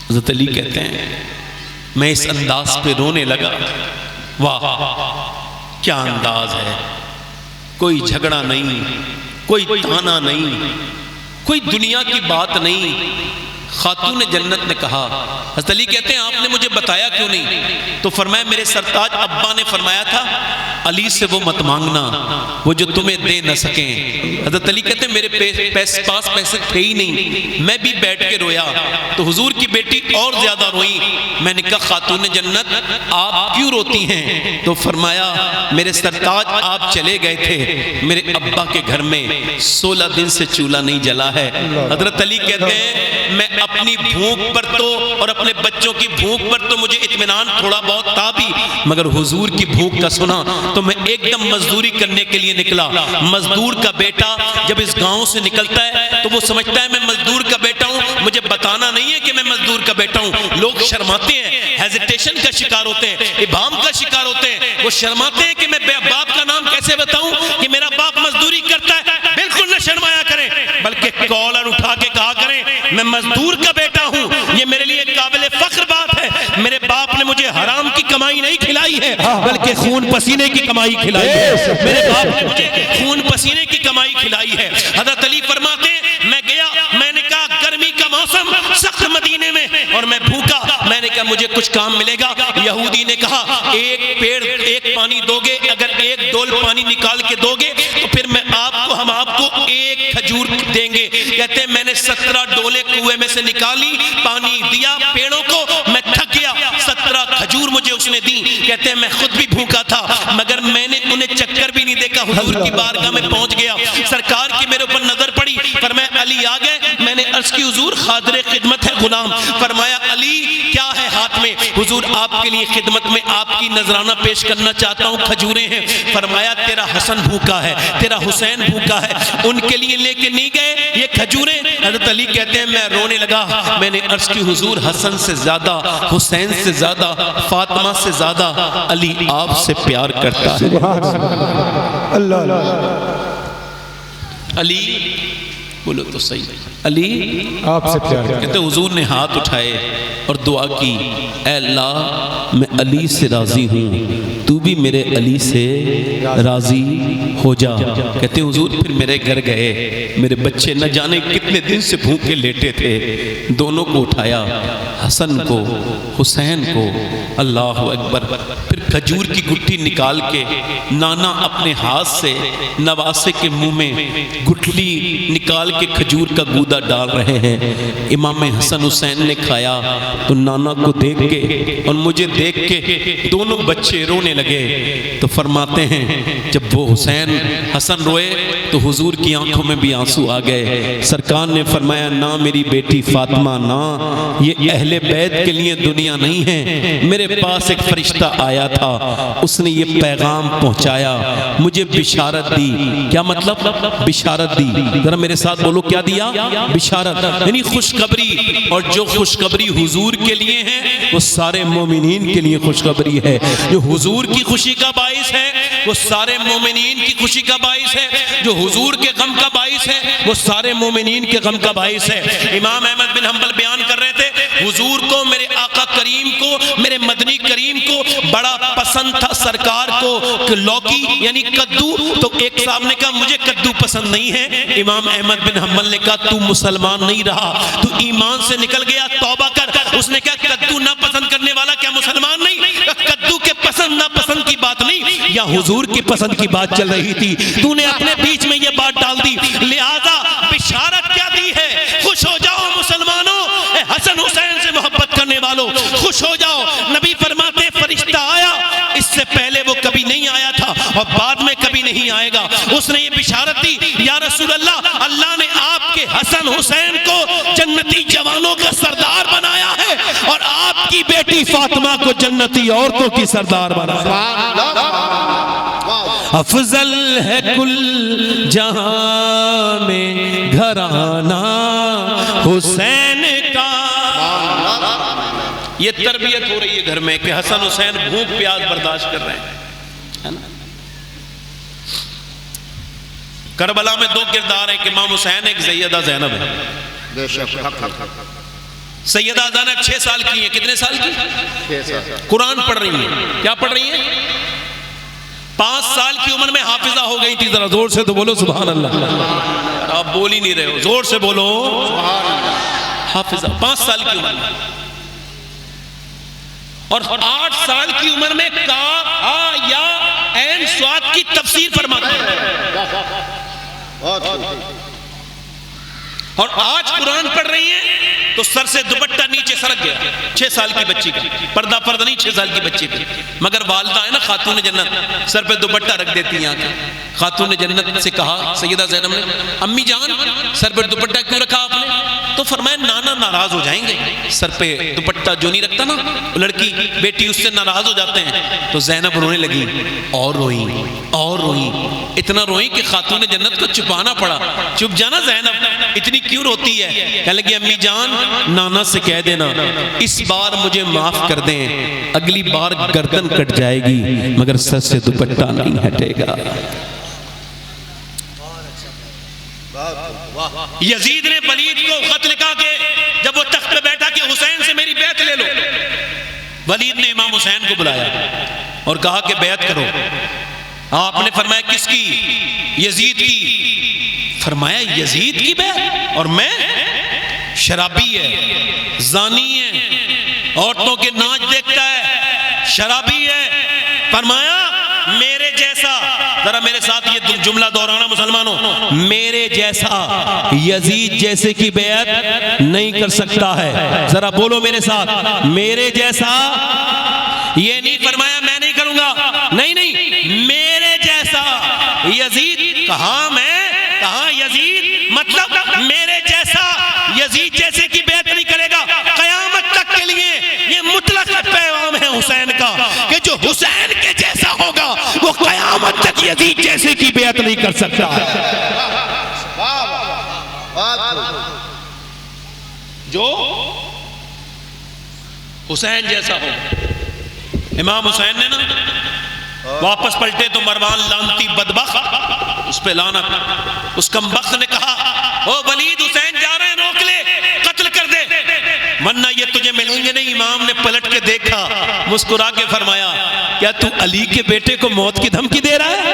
S1: حضرت علی کہتے ہیں میں اس انداز پہ رونے لگا، واہ کیا انداز ہے، کوئی جھگڑا نہیں، کوئی تانا نہیں، کوئی دنیا کی بات نہیں، خاتون جنت نے کہا، حضرت علی کہتے ہیں آپ نے مجھے بتایا کیوں نہیں؟ تو فرمایا میرے سرتاج ابا نے فرمایا تھا علی سے وہ مت مانگنا وہ جو تمہیں دے نہ سکیں۔ حضرت علی کہتے ہیں میرے پاس پیسے تھے ہی نہیں، میں بھی بیٹھ کے رویا تو حضور کی بیٹی اور زیادہ روئی۔ میں نے کہا خاتون جنت آپ کیوں روتی ہیں؟ تو فرمایا میرے سرتاج آپ چلے گئے تھے، میرے ابا کے گھر میں 16 دن سے چولہا نہیں جلا ہے۔ حضرت علی کہتے ہیں میں اپنی بھوک پر تو اور اپنے بچوں کی بھوک پر تو مجھے اطمینان تھوڑا بہت تھا بھی، مگر حضور کی بھوک کا سنا تو میں ایک دم مزدوری کرنے کے لیے نکلا۔ مزدور کا بیٹا جب اس گاؤں سے نکلتا ہے تو وہ سمجھتا ہے میں مزدور کا بیٹا ہوں، مجھے بتانا نہیں ہے کہ میں مزدور کا بیٹا ہوں۔ لوگ شرماتے ہیں، ہیزیٹیشن کا شکار ہوتے ہیں، ابہام کا شکار ہوتے ہیں، وہ شرماتے ہیں کہ میں باپ کا نام کیسے بتاؤں کہ میرا باپ مزدوری کرتا ہے۔ بالکل نہ شرمایا کریں، بلکہ کالر اٹھا کے کہا کریں میں مزدور کا بیٹا ہوں، یہ میرے لیے قابل فخر بات ہے۔ میرے باپ نے مجھے حرام کی کمائی نہیں کھلائی ہے بلکہ خون پسینے کی کمائی کھلائی ہے۔ میرے باپ نے مجھے خون پسینے کی کمائی کھلائی ہے۔ حضرت علی فرماتے ہیں میں گیا، میں نے کہا گرمی کا موسم سخت مدینے میں اور میں بھوکا، میں نے کہا مجھے کچھ کام ملے گا؟ یہودی نے کہا ایک پانی دو گے، اگر ایک ڈول پانی نکال کے دو گے تو پھر ہم آپ کو ایک کھجور دیں گے۔ کہتے ہیں میں نے 17 ڈولے کنویں میں سے نکالی، پانی دیا پیڑوں کو، میں تھک گیا، 17 کھجور مجھے اس نے دی۔ کہتے ہیں میں خود بھی بھوکا تھا مگر میں نے انہیں چکر بھی نہیں دیکھا، حضور کی بارگاہ میں پہنچ گیا، سرکار کی میرے اوپر نظر پڑی، فرمایا علی آ گئے۔ میں نے عرض کی حضور حاضر خدمت ہے غلام۔ فرمایا علی کیا ہے ہاتھ میں؟ حضور آپ کے لیے خدمت میں آپ کی نذرانہ پیش کرنا چاہتا ہوں، کھجوریں ہیں۔ فرمایا تیرا حسن بھوکا ہے، تیرا حسین بھوکا ہے، ان کے لیے لے کے نہیں گئے یہ کھجوریں؟ حضرت علی کہتے ہیں میں رونے لگا، میں نے عرض کی حضور حسن سے زیادہ، حسین سے زیادہ، فاطمہ سے زیادہ علی آپ سے پیار کرتا ہے۔
S2: اللہ
S1: علی بولو تو صحیح، علی
S2: آپ سے پیار کرتا ہے۔
S1: کہتے حضور نے ہاتھ اٹھائے اور دعا کی، اے اللہ میں علی سے راضی ہوں، تو بھی میرے علی سے راضی ہو جا۔ کہتے حضور پھر میرے گھر گئے، میرے بچے نہ جانے کتنے دن سے بھوکے لیٹے تھے، دونوں کو اٹھایا، حسن کو حسین کو، اللہ اکبر، پھر کھجور کی گٹھی نکال کے نانا اپنے ہاتھ سے نواسے کے منہ میں گٹھلی نکال کے کھجور کا گودا ڈال رہے ہیں۔ امام حسن حسین نے کھایا تو نانا کو دیکھ کے اور مجھے دیکھ کے دونوں بچے رونے لگے۔ تو فرماتے ہیں جب وہ حسین حسن روئے تو حضور کی آنکھوں میں بھی آنسو آ گئے۔ سرکار نے فرمایا نہ میری بیٹی فاطمہ، نہ یہ اہل بیت کے لیے دنیا نہیں ہے، میرے پاس ایک فرشتہ آیا تھا، اس نے یہ پیغام پہنچایا، مجھے بشارت دی۔ کیا مطلب؟ بشارت دی، ذرا میرے ساتھ بولو کیا دیا؟ بشارت، یعنی خوشخبری، اور جو خوشخبری حضور کے لیے ہے وہ سارے مومنین کے لیے خوشخبری ہے۔ جو حضور کی خوشی کا باعث ہے وہ سارے مومنین کی خوشی کا باعث ہے، جو حضور کے غم کا باعث ہے وہ سارے مومنین کے غم کا باعث ہے۔ امام احمد بن حنبل بیان کر رہے تھے حضور کو، میرے آقا کریم کو، میرے مدنی کریم کو بڑا پسند تھا سرکار کو لوکی یعنی کدو، تو ایک صاحب نے کہا مجھے کدو پسند نہیں ہے۔ امام احمد بن حنبل نے کہا تو مسلمان نہیں رہا، تو ایمان سے نکل گیا، توبہ کر۔ اس نے کہا کدو نہ پسند کرنے والا کیا مسلمان نہیں؟ کدو کے پسند نہ پسند کی بات نہیں، یا حضور کی پسند کی بات چل رہی تھی، تو نے اپنے بیچ میں یہ بات ڈال دی، لہذا بشارت کیا دی ہے؟ خوش ہو جاؤ مسلمانوں، اے حسن حسین سے محبت کرنے والوں خوش ہو جاؤ۔ نبی فرماتے فرشتہ آیا، اس سے پہلے وہ کبھی نہیں آیا تھا اور بعد میں کبھی نہیں آئے گا۔ اس نے یہ بشارت دی یا رسول اللہ، اللہ نے آپ کے حسن حسین کو جنتی جوانوں کا سردار بنایا ہے اور آپ کی بیٹی فاطمہ کو جنتی عورتوں کی سردار بنایا ہے۔ افضل ہے کل جہاں میں گھرانہ حسین کا۔ یہ تربیت ہو رہی ہے گھر میں کہ حسن حسین بھوک پیاس برداشت کر رہے ہیں۔ کربلا میں دو کردار ہیں، امام حسین ایک سیدہ زینب ہے۔ سیدہ زینب 6 سال کی ہیں، کتنے سال کی؟ قرآن پڑھ رہی ہیں۔ کیا پڑھ رہی ہیں؟ 5 سال کی عمر میں حافظہ ہو گئی تھی۔ ذرا زور سے تو بولو سبحان اللہ۔ آپ بول ہی نہیں رہے ہو، زور سے بولو۔ حافظہ 5 سال کی عمر میں، اور 8 سال کی عمر میں کاف ہا یا عین صاد کی تفسیر فرماتے ہیں، اور آج قرآن پڑھ رہی ہیں تو سر سے دوپٹہ نیچے سرک گیا 6 سال کی بچی کا، پردہ نہیں 6 سال کی بچی پہ، مگر والدہ ہے نا خاتون جنت، سر پہ دوپٹہ رکھ دیتی ہیں۔ خاتون جنت سے کہا سیدہ زینب نے، امی جان سر پہ دوپٹہ کیوں رکھا آپ نے؟ تو فرمایا نانا ناراض ہو جائیں گے، سر پہ دوپٹہ جو نہیں رکھتا نا لڑکی بیٹی اس سے ناراض ہو جاتے ہیں۔ تو زینب رونے لگی اور روئیں، اتنا روئیں کہ خاتون جنت کو چھپانا پڑا۔ چپ جانا زینب، اتنی کیوں روتی ہے؟ کہنے لگی امی جان نانا سے کہہ دینا اس بار مجھے معاف کر دیں، اگلی بار گردن کٹ جائے گی مگر سر سے دوپٹہ نہیں ہٹے گا۔ یزید نے ولید کو خط لکھا کہ جب وہ تخت پہ بیٹھا کہ حسین سے میری بیعت لے لو، ولید نے امام حسین کو بلایا اور کہا کہ بیعت کرو۔ آپ نے فرمایا کس کی؟ یزید کی۔ فرمایا یزید کی بیعت؟ اور میں؟ شرابی ہے، زانی ہے، عورتوں کے ناچ دیکھتا ہے، شرابی ہے۔ فرمایا میرے جیسا، ذرا میرے ساتھ یہ جملہ دہرانا مسلمانوں، میرے جیسا یزید جیسے کی بیعت نہیں کر سکتا ہے۔ ذرا بولو میرے ساتھ، میرے جیسا۔ یہ نہیں فرمایا میں نہیں کروں گا، نہیں، میرے جیسا یزید۔ کہا میں، کہا یزید، مطلب میرے جیسا یزید جیسے کی بیعت نہیں کرے گا قیامت تک کے لیے۔ یہ مطلق پیغام ہے حسین کا کہ جو حسین کے جیسا ہوگا وہ قیامت تک یزید جیسے کی بیعت نہیں کر سکتا۔ جو حسین جیسا ہوگا۔ امام حسین نے نا واپس پلٹے تو مروان لانتی بدبخت، اس پہ لعنت، اس کمبخت نے کہا او ولید حسین جا رہے ہیں روک لے، قتل کر دے ورنہ یہ تجھے ملیں گے نہیں۔ امام نے پلٹ کے دیکھا، مسکرا کے فرمایا کیا تو علی کے بیٹے کو موت کی دھمکی دے رہا ہے؟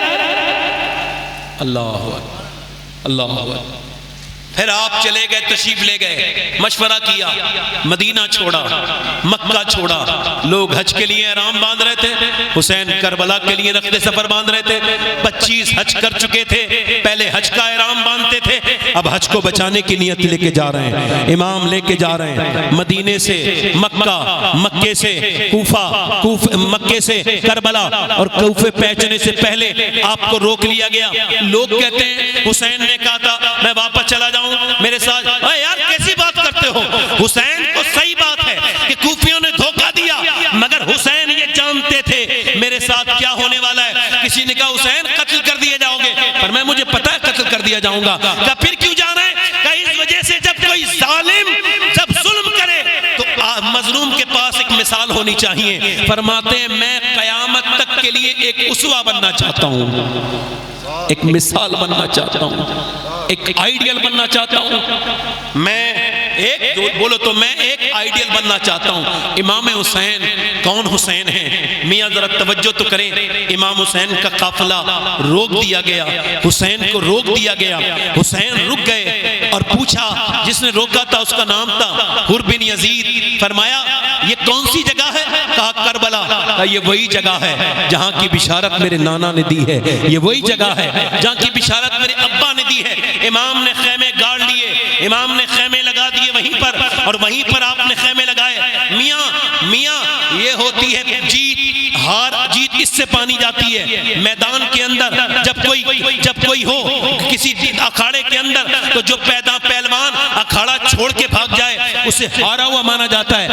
S1: اللہ اکبر، اللہ اکبر۔ پھر آپ چلے گئے، تشریف لے گئے، مشورہ کیا، مدینہ چھوڑا، مکہ چھوڑا۔ لوگ حج کے لیے احرام باندھ رہے تھے، حسین کربلا کے لیے نقد سفر باندھ رہے تھے۔ 25 حج کر چکے تھے، پہلے حج کا احرام باندھتے تھے، اب حج کو بچانے کی نیت لے کے جا رہے ہیں۔ امام لے کے جا رہے ہیں مدینے سے مکہ، مکے سے کوفہ، مکے سے کربلا، اور کوفے پہنچنے سے پہلے آپ کو روک لیا گیا۔ لوگ کہتے ہیں حسین نے کہا تھا میں واپس چلا جاؤں میرے ساتھ۔ اے یار کیسی بات کرتے ہو؟ حسین کو صحیح بات ہے کہ کوفیوں نے دھوکہ دیا، مگر حسین یہ جانتے تھے میرے ساتھ کیا ہونے والا ہے۔ کسی نے کہا حسین قتل کر دیے جاؤ گے، پر میں مجھے پتا ہے قتل کر دیا جاؤں گا۔ کہا پھر کیوں جا رہے ہیں؟ کہا اس وجہ سے جب کوئی ظالم جب ظلم کرے تو مظلوم کے پاس ایک مثال ہونی چاہیے۔ فرماتے ہیں میں قیامت تک کے لیے ایک اسوہ بننا چاہتا ہوں، ایک مثال بننا چاہتا ہوں، ایک آئیڈیل بننا چاہتا ہوں۔ میں ایک بولو تو میں ایک آئیڈیل بننا چاہتا ہوں۔ امام حسین کون حسین ہیں؟ میاں ذرا توجہ تو کریں۔ امام حسین کا قافلہ روک دیا گیا، حسین کو روک دیا گیا، حسین رک گئے اور پوچھا، جس نے روکا تھا اس کا نام تھا حر بن یزید۔ فرمایا یہ کون سی جگہ ہے؟ کہا کربلا۔ کہا یہ وہی جگہ ہے جہاں کی بشارت میرے نانا نے دی ہے، یہ وہی جگہ ہے جہاں کی بشارت میرے ابا نے دی ہے۔ امام نے خیمے گاڑ لیے، امام نے خیمے لگا دیے وہیں پر، اور وہیں پر آپ نے خیمے لگائے۔ میاں یہ ہوتی ہے جیت، ہار جیت اس سے پانی جاتی ہے۔ میدان کے اندر جب کوئی ہو کسی اکھاڑے کے اندر تو جو پہلوان اکھاڑا چھوڑ کے بھاگ جائے اسے ہارا ہوا مانا جاتا ہے۔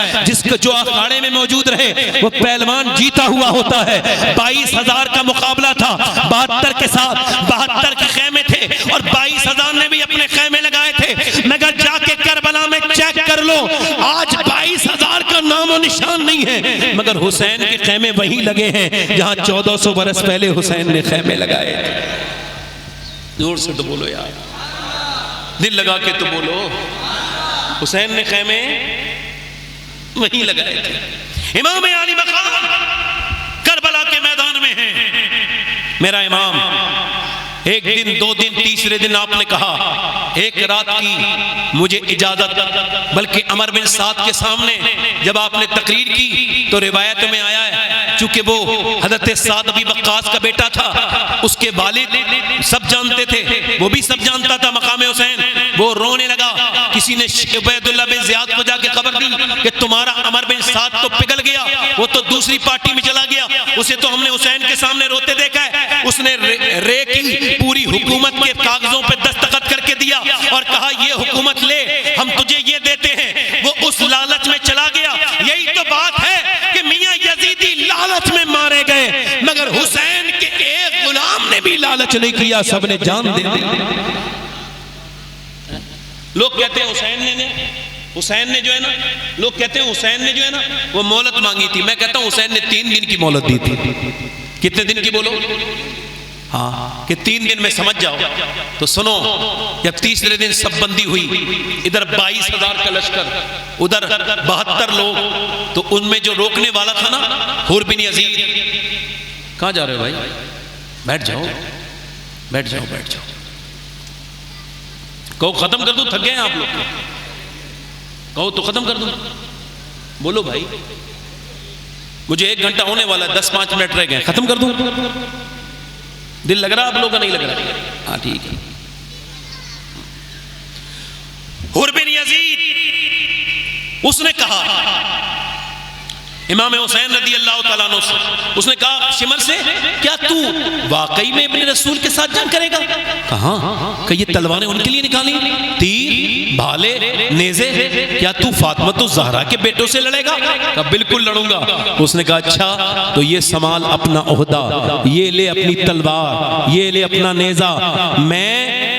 S1: جو اکھاڑے میں موجود رہے وہ پہلوان جیتا ہوا ہوتا ہے۔ 22,000 کا مقابلہ تھا 72 کے ساتھ، 72 کے خیمے تھے اور 22,000 نے بھی اپنے خیمے لگائے تھے، مگر جا کے کربلا میں چیک کر لو آج 22,000 کا نام و نشان نہیں ہے، مگر حسین کے خیمے وہیں لگے ہیں جہاں 1400 برس پہلے حسین نے خیمے لگائے تھے۔ زور سے تو بولو یار، دل لگا کے تو بولو، حسین نے خیمے وہیں لگائے تھے۔ امام علی مقام کربلا کے میدان میں ہیں۔ میرا امام ایک دن، 2 دن، تیسرے دن آپ نے کہا ایک رات کی مجھے اجازت، بلکہ عمر بن سعد کے سامنے جب آپ نے تقریر کی تو روایت میں آیا ہے چونکہ وہ حضرت سعد بن وقاص کا بیٹا تھا، اس کے والد سب جانتے تھے، وہ بھی سب جانتا تھا مقام حسین، وہ رونے لگا۔ کسی نے عبید اللہ بن زیاد کو جا کے خبر دی کہ تمہارا عمر بن سعد تو پگھل گیا، وہ تو دوسری پارٹی میں چلا گیا، اسے تو ہم نے حسین کے سامنے روتے دیکھا ہے۔ اس نے رے کی پوری حکومت کے کاغذوں پہ دستخط کر کے دیا اور کہا یہ حکومت لے، ہم تجھے یہ دیتے ہیں۔ وہ اس لالچ میں چلا گیا۔ یہی تو بات ہے کہ میاں یزیدی لالچ میں مارے گئے، مگر حسین کے ایک غلام نے بھی لالچ نہیں کیا، سب نے جان دے دی۔ لوگ کہتے ہیں حسین نے جو ہے نا، لوگ کہتے ہیں حسین نے جو ہے نا وہ مہلت مانگی تھی، میں کہتا ہوں حسین نے 3 دن کی مہلت دی تھی۔ کتنے دن کی بولو؟ ہاں کہ 3 دن میں سمجھ جاؤ۔ تو سنو، جب تیسرے دن سب بندی ہوئی، ادھر 22,000 کا لشکر، ادھر 72 لوگ، تو ان میں جو روکنے والا تھا نا حور بن یزید، کہاں جا رہے ہو بھائی؟ بیٹھ جاؤ بیٹھ جاؤ بیٹھ جاؤ، کہو ختم کر دوں، تھک گئے ہیں آپ لوگ، کہو تو ختم کر دوں، بولو بھائی، مجھے 1 گھنٹہ ہونے والا ہے، 10-5 منٹ رہ گئے، ختم کر دوں؟ دل لگ رہا آپ لوگوں کا؟ نہیں لگ رہا؟ ہاں ٹھیک ہے۔ حور بن یزید اس نے کہا امام حسین رضی اللہ تعالیٰ عنہ سے، اس نے کہا شمر سے، کیا تو واقعی میں ابن رسول کے ساتھ جنگ کرے گا؟ کہاں کہ یہ تلواریں ان کے لیے نکالی، تیر، بھالے، نیزے، کیا تو فاطمہ الزہرا کے بیٹوں سے لڑے گا؟ کہا بالکل لڑوں گا۔ اس نے کہا اچھا تو یہ سنبھال اپنا عہدہ، یہ لے اپنی تلوار، یہ لے اپنا نیزہ، میں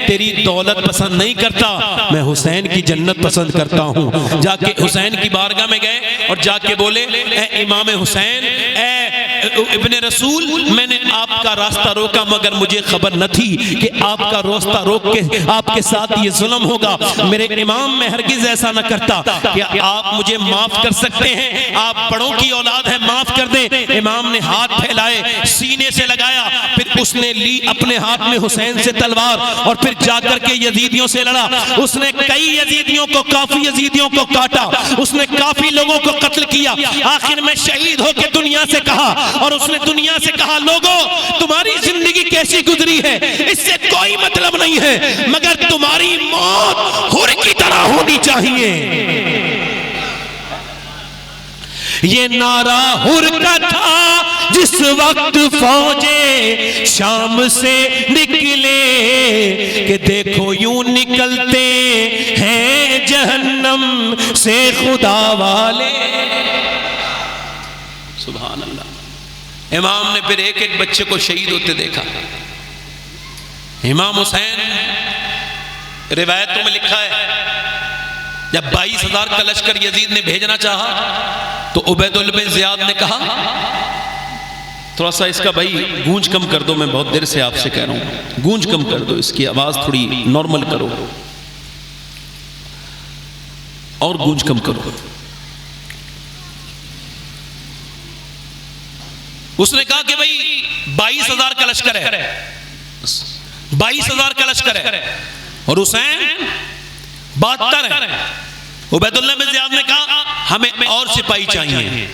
S1: تیری دولت پسند نہیں کرتا، میں حسین کی جنت پسند کرتا ہوں۔ جا کے حسین کی بارگاہ میں گئے اور جا کے بولے اے امام حسین، اے ابن رسول، میں نے آپ کا راستہ روکا مگر مجھے خبر نہ تھی کہ آپ کا راستہ روک کے آپ کے ساتھ یہ ظلم ہوگا۔ میرے امام میں ہرگز ایسا نہ کرتا، کیا آپ مجھے معاف کر سکتے ہیں؟ آپ بڑوں کی اولاد ہے، معاف کر دیں۔ امام نے ہاتھ پھیلائے، سینے سے لگایا، پھر اس نے لی اپنے ہاتھ میں حسین سے تلوار اور پھر جا کر کے یزیدیوں سے لڑا۔ اس نے کئی یزیدیوں کو، کافی یزیدیوں کو کاٹا، اس نے کافی لوگوں کو قتل کیا، آخر میں شہید ہو کے دنیا سے کہا، اور اس نے دنیا سے کہا لوگوں تمہاری زندگی کیسی گزری ہے اس سے کوئی مطلب نہیں ہے، مگر تمہاری موت حور کی طرح ہونی چاہیے۔ یہ نعرہ حور کا تھا جس وقت فوجیں شام سے نکلے کہ دیکھو یوں نکلتے ہیں جہنم سے خدا والے۔ سبحان اللہ۔ امام نے پھر ایک ایک بچے کو شہید ہوتے دیکھا۔ امام حسین، روایتوں میں لکھا ہے جب 22,000 کا لشکر یزید نے بھیجنا چاہا تو عبید اللہ بن زیاد نے کہا تھوڑا سا اس کا بھائی گونج کم کر دو، میں بہت دیر سے آپ سے کہہ رہا ہوں گونج کم کر دو، اس کی آواز تھوڑی نارمل کرو اور گونج کم کرو۔ اس نے کہا کہ بھائی 22,000 کا لشکر ہے، 22,000 کا لشکر ہے اور حسین 72 ہے۔ عبید اللہ بن زیاد نے کہا ہمیں اور سپاہی چاہیے۔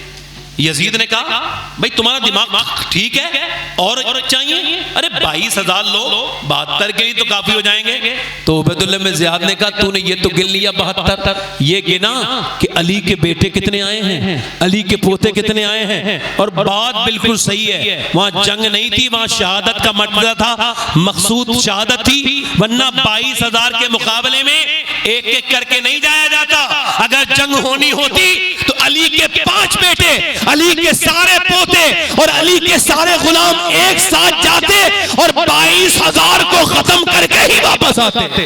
S1: یزید نے کہا بھائی تمہارا دماغ ٹھیک ہے اور چاہیے؟ ارے 22,000 لوگ 72 کے لیے تو کافی ہو جائیں گے۔ تو عبید اللہ بن زیاد نے کہا تو نے یہ تو گن لیا 72، یہ گنا کہ علی کے بیٹے کتنے آئے ہیں، علی کے پوتے کتنے آئے ہیں، اور بات بالکل صحیح ہے، وہاں جنگ نہیں تھی، وہاں شہادت کا مرتبہ تھا، مقصود شہادت تھی، ورنہ 22,000 کے مقابلے میں ایک ایک کر کے نہیں جایا جاتا۔ اگر جنگ ہونی ہوتی تو علی کے 5 بیٹے، علی کے سارے پوتے اور علی کے سارے غلام ایک ساتھ جاتے اور 22,000 کو ختم کر کے ہی واپس آتے تھے۔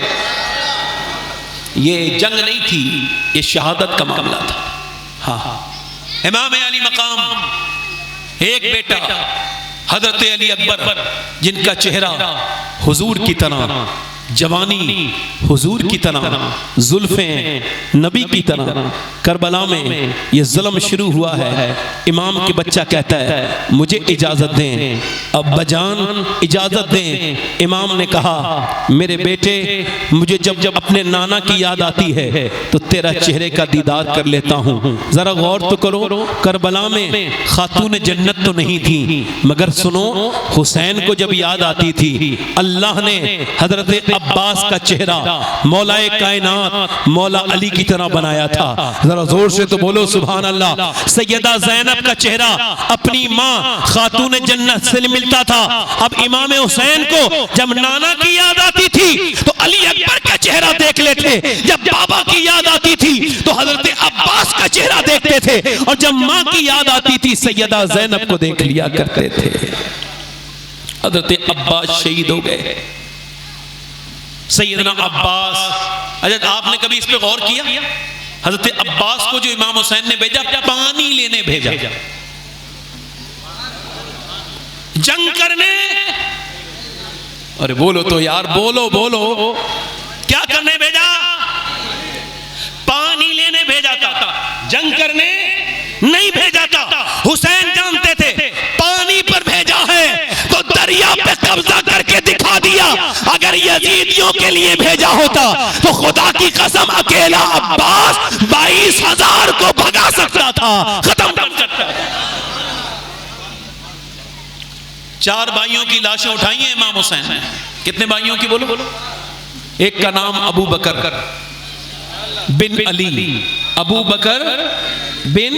S1: یہ جنگ نہیں تھی، یہ شہادت کا معاملہ تھا۔ ہاں امام علی مقام، ایک بیٹا حضرت علی اکبر جن کا چہرہ حضور کی طرح جوانی حضور کی طرح، زلفیں نبی کی طرح، کربلا میں یہ ظلم شروع ہوا ہے۔ امام کے بچہ کہتا ہے مجھے اجازت دیں، ابا جان اجازت دیں۔ امام نے کہا میرے بیٹے مجھے جب اپنے نانا کی یاد آتی ہے تو تیرا چہرے کا دیدار کر لیتا ہوں۔ ذرا غور تو کرو، کربلا میں خاتون جنت تو نہیں تھی، مگر سنو حسین کو جب یاد آتی تھی اللہ نے حضرت عباس کا چہرہ مولا کائنات مولا علی کی طرح بنایا تھا۔ ذرا زور سے تو بولو سبحان اللہ۔ سیدہ زینب کا چہرہ اپنی ماں خاتون جنت سے ملتا تھا۔ اب امام حسین کو جب نانا کی یاد آتی تھی تو علی اکبر کا چہرہ دیکھ لیتے، جب بابا کی یاد آتی تھی تو حضرت عباس کا چہرہ دیکھتے تھے، اور جب ماں کی یاد آتی تھی سیدہ زینب کو دیکھ لیا کرتے تھے۔ حضرت عباس شہید ہو گئے۔ سیدنا عباس، حضرت آپ نے کبھی اس پہ غور کیا؟ حضرت عباس کو جو امام حسین نے بھیجا پانی لینے بھیجا، جنگ کرنے، ارے بولو تو یار، بولو کیا کرنے بھیجا؟ پانی لینے بھیجا تھا، جنگ کرنے نہیں بھیجا تھا۔ حسین جانتے تھے پانی پر بھیجا ہے تو دریا پہ قبضہ کر کے دکھا دیا، اگر یزیدیوں کے لیے بھیجا ہوتا تو خدا کی قسم اکیلا عباس 22,000 کو بھگا سکتا تھا، ختم کر سکتا تھا۔ 4 بھائیوں کی لاشیں اٹھائی ہیں امام حسین نے۔ کتنے بھائیوں کی بولو؟ ایک کا نام ابو بکر بن علی، ابو بکر بن،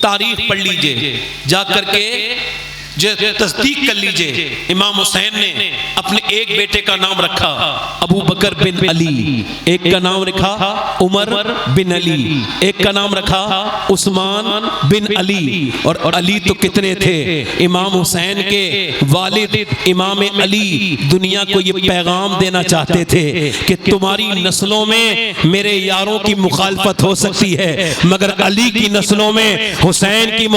S1: تاریخ پڑھ لیجئے جا کر کے، تصدیق کر لیجئے۔ امام حسین نے اپنے ایک بیٹے کا نام رکھا ابو بکر بن علی، ایک کا نام رکھا عمر بن علی، ایک کا نام رکھا عثمان بن علی، اور علی تو کتنے تھے؟ امام حسین کے والد امام علی دنیا کو یہ پیغام دینا چاہتے تھے کہ تمہاری نسلوں میں میرے یاروں کی مخالفت ہو سکتی ہے، مگر علی کی نسلوں میں حسین کی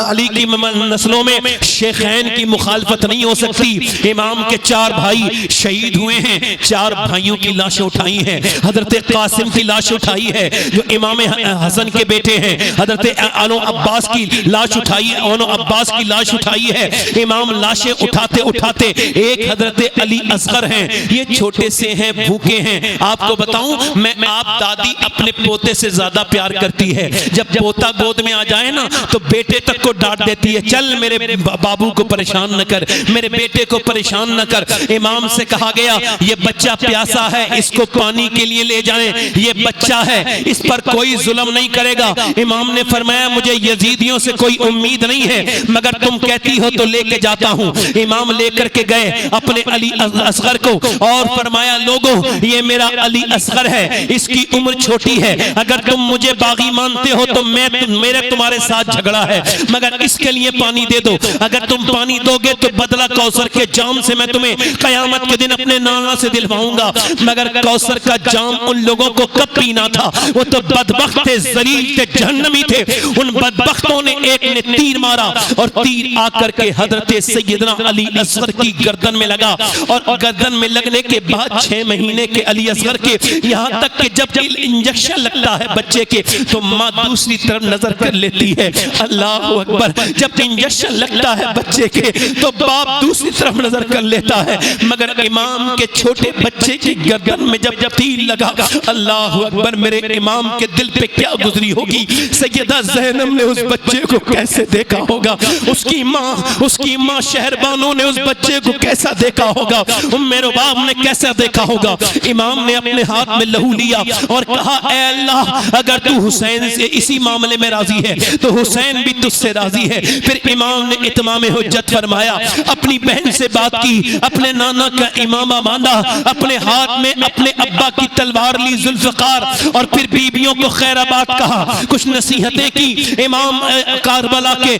S1: علی کی نسلوں میں شیخین کی مخالفت نہیں ہو سکتی۔ امام کے 4 بھائی شہید ہوئے ہیں، 4 بھائیوں کی لاشیں اٹھائی ہیں۔ حضرت قاسم کی لاش اٹھائی ہے جو امام حسن کے بیٹے ہیں، حضرت انو عباس کی لاش اٹھائی ہے، انو عباس کی لاش اٹھائی ہے۔ امام لاشیں اٹھاتے اٹھاتے ایک حضرت علی اصغر ہیں، یہ چھوٹے سے ہیں، بھوکے ہیں۔ آپ کو بتاؤں میں، آپ دادی اپنے پوتے سے زیادہ پیار کرتی ہے، جب پوتا گود میں آ جائے نا تو بیٹے تک کو ڈانٹ دیتی ہے، چل میرے بابو کو پریشان نہ کر، میرے بیٹے کو پریشان نہ کر۔ امام سے کہا گیا یہ بچہ پیاسا ہے، اس کو پانی کے لیے لے جائیں، یہ بچہ ہے، اس پر کوئی ظلم نہیں کرے گا۔ امام نے فرمایا مجھے یزیدیوں سے کوئی امید نہیں ہے، مگر تم کہتی ہو تو لے کے جاتا ہوں۔ امام لے کر کے گئے اپنے علی اصغر کو، اور فرمایا لوگوں یہ میرا علی اصغر ہے، اس کی عمر چھوٹی ہے، اگر تم مجھے باغی مانتے ہو تو میرے تمہارے ساتھ جھگڑا ہے، مگر اس کے لیے پانی دے دو، اگر تم پانی دو گے تو بدلہ کوثر کے جام سے میں تمہیں قیامت کے دن اپنے نانا سے دلواؤں گا۔ مگر کوثر کا جام ان لوگوں کو کب پینا تھا؟ وہ تو بدبخت تھے، ذلیل تھے، جہنمی تھے۔ ان بدبختوں نے ایک نے تیر مارا، اور تیر آ کر کے حضرت سیدنا علی اصغر کی گردن میں لگا، اور گردن میں لگنے کے بعد 6 مہینے کے علی اصغر کے، یہاں تک کہ جب انجیکشن لگتا ہے بچے کے تو ماں دوسری طرف نظر کر لیتی ہے۔ اللہ اکبر، جب انجیکشن لگتا ہے بچے کے تو باپ دوسری طرف نظر کر لیتا ہے، مگر امام کے چھوٹے بچے کی گردن میں جب تیر لگا، اللہ اکبر، میرے امام کے دل پہ کیا گزری ہوگی؟ سیدہ زینب نے اس بچے کو کیسے دیکھا ہوگا؟ اس کی ماں شہربانوں نے اس بچے کو کیسا دیکھا ہوگا؟ میرے باپ نے کیسا دیکھا ہوگا؟ امام نے اپنے ہاتھ میں لہو لیا اور کہا اے اللہ اگر تو حسین سے اسی معاملے میں راضی ہے تو حسین بھی تجھ سے راضی ہے۔ پھر امام نے اتمام حجت فرمایا، اپنی بہن سے بات کی، اپنے نانا کا امامہ باندھا، اپنے ہاتھ میں اپنے ابا کی تلوار لی ذوالفقار، اور پھر بیویوں کو خیر آباد کہا، کچھ نصیحتیں کی۔ امام کربلا کے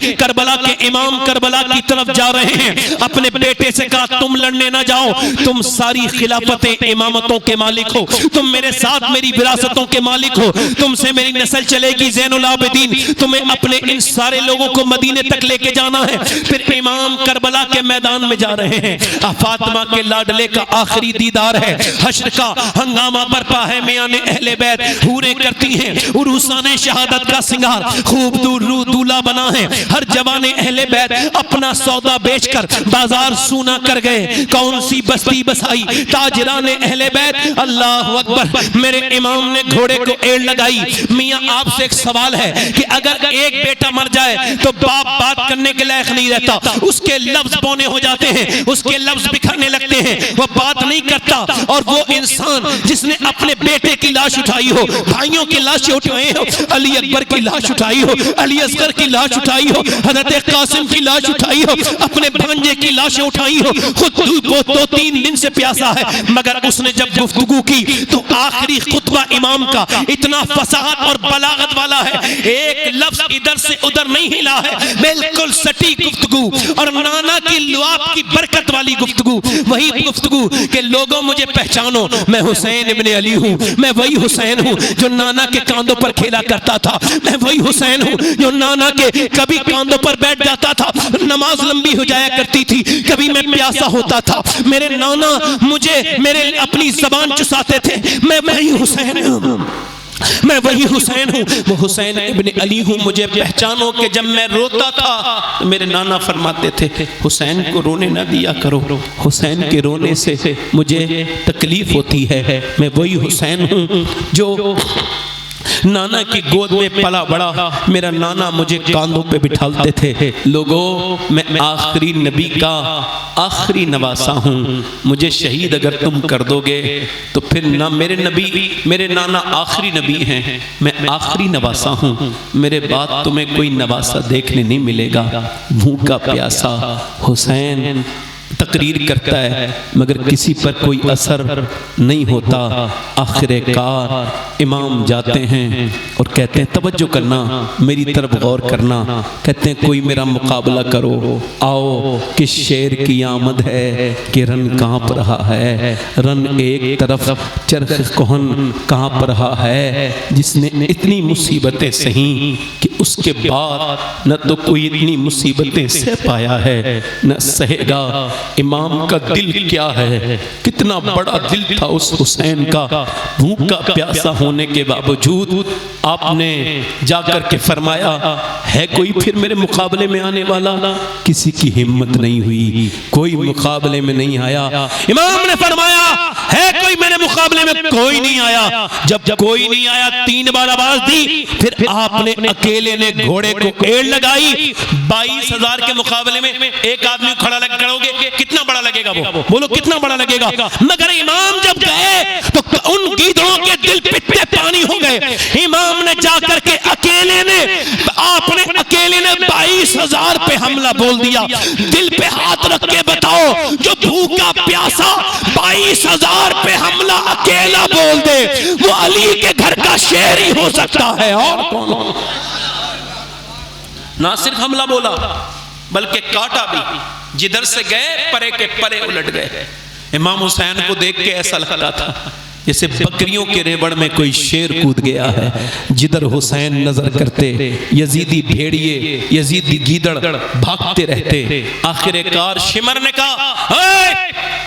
S1: امام کربلا کی طرف جا رہے ہیں، اپنے بیٹے سے کہا تم لڑنے نہ جاؤ، تم ساری خلافتیں امامتوں کے مالک ہو، تم میرے ساتھ میری وراثتوں کے مالک ہو، تم سے میری نسل چلے گی زین العابدین، تمہیں اپنے ان سارے لوگوں کو مدینے تک لے کے جانا ہے۔ ہے. پھر امام کربلا کے میدان میں جا رہے ہیں. فاطمہ کے لاڈلے کا آخری دیدار ہے. حشر کا ہنگامہ برپا ہے. میاں نے اہل بیت حوریں کرتی ہیں. عروسان شہادت کا سنگار خوب دولہا بنا ہے. ہر جوان اہل بیت اپنا سودا بیچ کر بازار سونا کر گئے. کون سی بستی بسائی تاجران اہل بیت. اللہ اکبر. میرے امام نے گھوڑے کو ایڑ لگائی. میاں آپ سے ایک سوال ہے کہ اگر ایک بیٹا مر جائے تو باپ بات کرنے کے لائق نہیں رہتا. اس کے لفظ بونے ہو جاتے ہیں, اس کے لفظ بکھرنے لگتے ہیں, وہ بات نہیں کرتا. اور وہ انسان جس نے اپنے بیٹے کی لاش اٹھائی ہو, بھائیوں کی لاشیں اٹھائی ہو, علی اکبر کی لاش اٹھائی ہو, علی اصغر کی لاش اٹھائی ہو, حضرت قاسم کی لاش اٹھائی ہو, اپنے بھانجے کی لاشیں اٹھائی ہو, خود وہ 2-3 دن سے پیاسا ہے, مگر اس نے جب گفتگو کی تو آخری خطبہ امام کا اتنا فصاحت اور بلاغت والا ہے, ایک لفظ ادھر سے ادھر نہیں ہلا ہے, بالکل سٹی گفتگو اور نانا کی لعاب کی برکت والی گفتگو. وہی گفتگو کہ لوگوں مجھے پہچانو, میں حسین ابن علی ہوں, میں وہی حسین ہوں جو نانا کے کاندھوں پر کھیلا کرتا تھا, میں وہی حسین ہوں جو نانا کے کبھی کاندھوں پر بیٹھ جاتا تھا, نماز لمبی ہو جایا کرتی تھی, کبھی میں پیاسا ہوتا تھا, میرے نانا مجھے میرے اپنی زبان چساتے تھے, میں وہی حسین ہوں, میں وہی حسین ہوں, وہ حسین ابن علی ہوں, مجھے پہچانو. کہ جب میں روتا تھا میرے نانا فرماتے تھے حسین کو رونے نہ دیا کرو, حسین کے رونے سے مجھے تکلیف ہوتی ہے. میں وہی حسین ہوں جو نانا کی گود میں پلا بڑا, میرا نانا مجھے کاندھوں پہ بٹھالتے تھے. لوگوں میں آخری نبی کا آخری نواسا ہوں, مجھے شہید اگر تم کر دو گے تو پھر نہ میرے نبی میرے نانا آخری نبی ہیں, میں آخری نواسا ہوں, میرے بعد تمہیں کوئی نواسا دیکھنے نہیں ملے گا. بھوکا پیاسا حسین تقریر کرتا ہے مگر کسی پر کوئی اثر نہیں ہوتا. آخر کار امام جاتے ہیں اور کہتے ہیں توجہ کرنا, میری طرف غور کرنا, کہتے ہیں کوئی میرا مقابلہ کرو, آؤ کس شیر کی آمد ہے کہ رن کانپ رہا ہے, رن ایک طرف چرخ کہن کانپ رہا ہے, جس نے اتنی مصیبتیں سہیں کہ اس کے بعد نہ تو کوئی اتنی مصیبتیں سہ پایا ہے نہ سہے گا. امام کا دل کیا ہے, کتنا بڑا دل تھا اس حسین کا. بھوکا پیاسا ہونے کے باوجود آپ نے جا کر کے فرمایا ہے کوئی پھر میرے مقابلے میں آنے والا. کسی کی ہمت نہیں ہوئی, کوئی مقابلے میں نہیں آیا. امام نے فرمایا ہے کوئی میرے مقابلے میں, کوئی نہیں آیا. جب کوئی نہیں آیا 3 بار آواز دی, پھر آپ نے اکیلے نے گھوڑے کو ایڑ لگائی. 22,000 کے مقابلے میں ایک آدمی کھڑا کرو گے کتنا بڑا لگے گا, وہ بولو کتنا بڑا لگے گا. مگر امام جب گئے تو ان گیدڑوں کے دل پٹے پانی ہو گئے. امام نے جا کر کے اکیلے نے 22,000 پہ حملہ بول دیا. دل پہ ہاتھ رکھ کے بتاؤ جو بھوکا پیاسا 22,000 پہ حملہ اکیلا بول دے وہ علی کے گھر کا شیر ہی ہو سکتا ہے, اور کون. نہ صرف حملہ بولا بلکہ کاٹا بھی, جدھر سے گئے پرے کے پرے الٹ گئے. امام حسین کو دیکھ کے ایسا لگتا تھا جیسے بکریوں کے ریوڑ میں کوئی شیر کود گیا ہے. جدھر حسین نظر کرتے یزیدی بھیڑیے یزیدی گیدڑ بھاگتے رہتے. آخر کار شمر نے کہا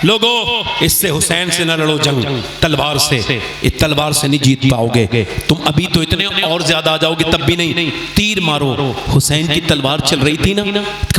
S1: لوگو اس سے حسین سے نہ لڑو جنگ, تلوار سے, اس تلوار سے نہیں جیت پاؤ گے, تم ابھی تو اتنے اور زیادہ آ جاؤ گے تب بھی نہیں, تیر مارو. حسین کی تلوار چل رہی تھی نا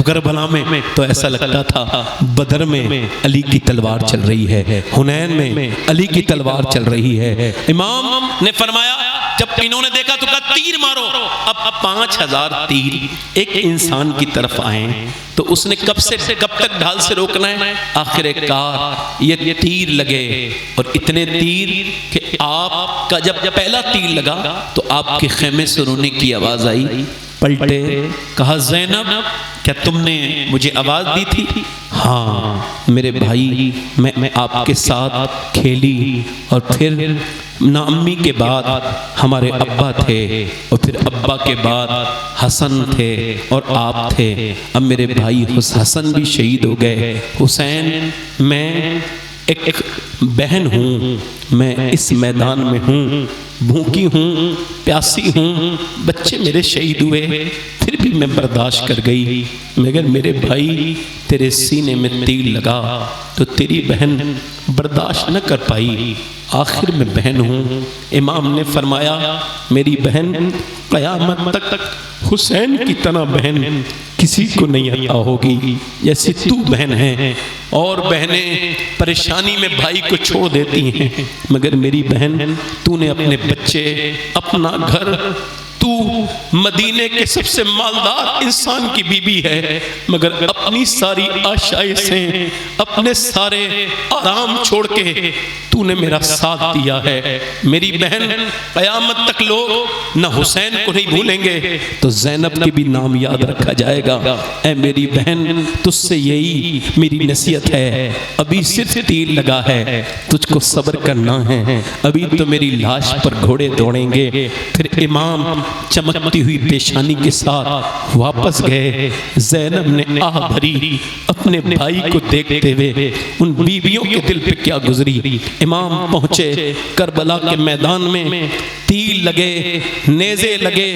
S1: کربلا میں, تو ایسا لگتا تھا بدر میں علی کی تلوار چل رہی ہے, حنین میں علی کی تلوار چل رہی ہے. امام نے فرمایا جب انہوں نے دیکھا تو کہا تیر مارو. اب 5,000 تیر ایک انسان کی طرف آئیں تو اس نے کب تک ڈھال سے روکنا ہے. آخر کار یہ تیر لگے, اور اتنے تیر کہ آپ کا جب پہلا تیر لگا تو آپ کے خیمے سے رونے کی آواز آئی. پلٹے, کہا زینب کیا تم نے مجھے آواز دی تھی؟ ہاں میرے بھائی, میں آپ کے ساتھ کھیلی, اور پھر نہ امی کے بعد ہمارے ابا تھے, اور پھر ابا کے بعد حسن تھے اور آپ تھے. اب میرے بھائی حسن بھی شہید ہو گئے. حسین میں ایک بہن ہوں, میں اس میدان میں ہوں, بھوکی ہوں, پیاسی ہوں, بچے میرے شہید ہوئے, پھر بھی میں برداشت کر گئی، مگر میرے بھائی تیرے سینے میں تیل لگا تو تیری بہن برداشت نہ کر پائی، آخر میں بہن ہوں۔ امام نے فرمایا میری بہن قیامت تک حسین کی طرح بہن کسی کو نہیں عطا ہوگی جیسی تو بہن ہے۔ اور بہنیں پریشانی میں بھائی کو چھوڑ دیتی ہیں، مگر میری بہن تو نے اپنے بچے، اپنا گھر، تو مدینے کے سب سے مالدار انسان کی بیوی ہے، مگر اپنی ساری آشائشیں، اپنے سارے آرام چھوڑ کے تو نے میرا ساتھ دیا ہے۔ میری بہن قیامت تک لوگ نہ حسین کو نہیں بھولیں گے تو زینب کی بھی نام یاد رکھا جائے گا۔ اے میری بہن تجھ سے یہی میری نصیحت ہے، ابھی صرف تیر لگا ہے، تجھ کو صبر کرنا ہے، ابھی تو میری لاش پر گھوڑے دوڑیں گے۔ پھر امام چمکتی ہوئی پیشانی کے ساتھ واپس گئے۔ زینب نے آہ بھری اپنے بھائی کو دیکھتے ہوئے، ان بیویوں کے دل پہ کیا گزری۔ امام پہنچے کربلا کے میدان میں، تیر لگے، نیزے لگے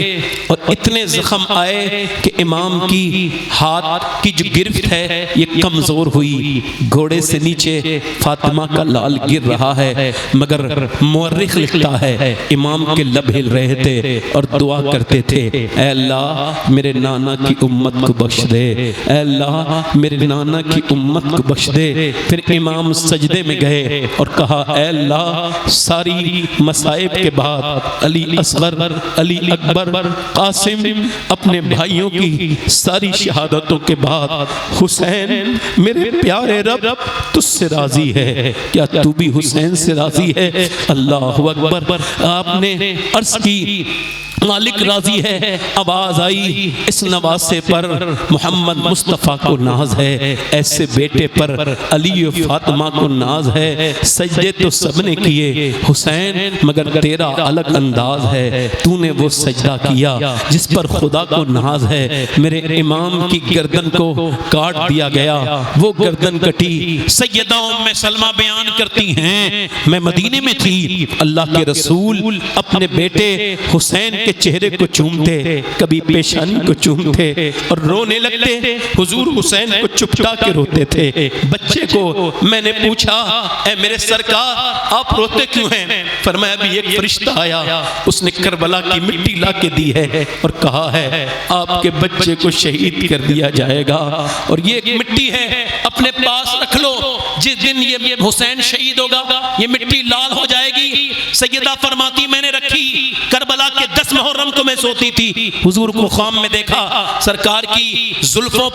S1: اور اتنے زخم آئے کہ امام کی ہاتھ کی جو گرفت ہے یہ کمزور ہوئی۔ گھوڑے سے نیچے فاطمہ کا لال گر رہا ہے، مگر مورخ لکھتا ہے امام کے لب ہل رہے تھے اور دعا کرتے تھے، اے اللہ میرے نانا کی امت کو بخش دے، اے اللہ میرے نانا کی امت کو بخش دے۔ پھر امام سجدے میں گئے اور کہا، اے اللہ ساری مصائب کے بعد علی اصغر، علی اکبر، قاسم، اپنے بھائیوں کی ساری شہادتوں کے بعد حسین میرے پیارے رب تجھ سے راضی ہے، کیا تو بھی حسین سے راضی ہے؟ اللہ اکبر۔ آپ نے عرض کی مالک راضی ہے، آواز آئی اس نواسے پر محمد مصطفیٰ کو ناز ہے، ایسے بیٹے پر علی و فاطمہ کو ناز ہے۔ سجدے تو سب نے کیے حسین، مگر تیرا الگ انداز ہے، تو نے وہ سجدہ کیا جس پر خدا کو ناز ہے۔ میرے امام کی گردن کو کاٹ دیا گیا، وہ گردن کٹی۔ سیدہ ام سلمہ بیان کرتی ہیں میں مدینے میں تھی، اللہ کے رسول اپنے بیٹے حسین کے چہرے کو چومتے، کبھی پیشانی کو چومتے اور رونے لگتے۔ حضور حسین کو چپٹا کے روتے تھے۔ بچے کو میں نے پوچھا، اے میرے سرکار آپ روتے کیوں ہیں؟ فرمایا ابھی ایک فرشتہ آیا، اس نے کربلا کی مٹی لا کے دی ہے اور کہا ہے آپ کے بچے کو شہید کر دیا جائے گا، اور یہ ایک مٹی ہے اپنے پاس رکھ لو، جس دن یہ حسین شہید ہوگا یہ مٹی لال ہو جائے گی۔ سیدہ فرماتی میں نے رکھی، کربلا کے 10 محرم کو میں سوتی تھی، حضور کو خواب میں دیکھا، سرکار کی زلفوں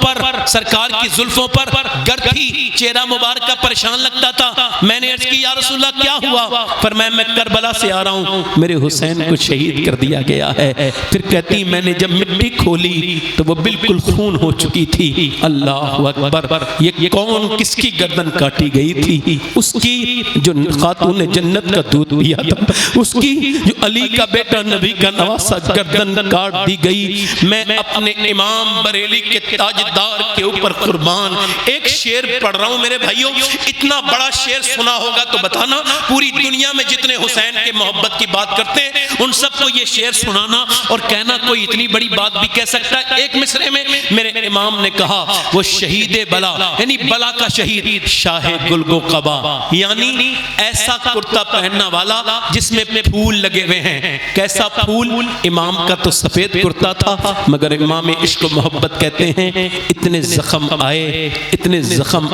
S1: پر گرد تھی، چہرہ مبارکہ پریشان لگتا تھا۔ میں نے عرض کی یا رسول اللہ کیا ہوا؟ فرمایا میں کربلا سے آ رہا ہوں، میرے حسین کو شہید کر دیا گیا ہے۔ پھر کہتی میں نے جب مٹی کھولی تو وہ بالکل خون ہو چکی تھی۔ اللہ اکبر، یہ کون کس کی گردن کاٹی گئی تھی؟ اس کی جو خاتون جنت کا دودھ پیا تھا، اس کی جو علی کا بیٹا نبی کا نواسا گردن کاٹ دی گئی۔ میں اپنے امام بریلی کے تاجدار کے اوپر قربان ایک شعر پڑھ رہا ہوں میرے بھائیوں، اتنا بڑا شعر سنا ہوگا تو بتانا، پوری دنیا میں جتنے حسین کے محبت کی بات کرتے ہیں ان سب کو یہ شعر سنانا اور کہنا کوئی اتنی بڑی بات بھی کہہ سکتا ہے۔ ایک مصرے میں میرے امام نے کہا وہ شہید بلا، یعنی بلا کا شہید، شاہ گلگو قبا، یعنی ایسا کرتا پہننا والا جس میں پھول لگے ہوئے ہیں۔ کیسا پھول؟ امام کا تو سفید کرتا تھا، مگر امام عشق و محبت کہتے ہیں اتنے زخم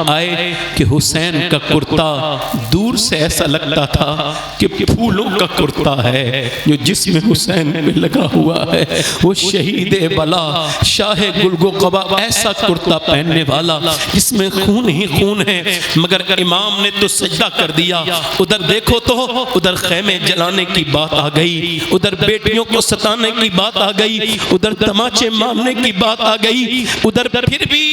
S1: آئے کہ حسین کا کرتا دور سے ایسا لگتا تھا کہ پھولوں کا کرتا ہے جو جسم حسین میں لگا ہوا ہے۔ وہ شہید بلا، شاہ گلگو قبا، ایسا کرتا پہننے والا جس میں خون ہی خون ہے، مگر امام نے تو سجدہ کر دیا۔ ادھر دیکھو تو ادھر خیمے جلانے کی بات آ گئی، ادھر بیٹیوں کو ستانے کی بات آ گئی، ادھر تماچے مارنے کی بات آ گئی، ادھر پھر بھی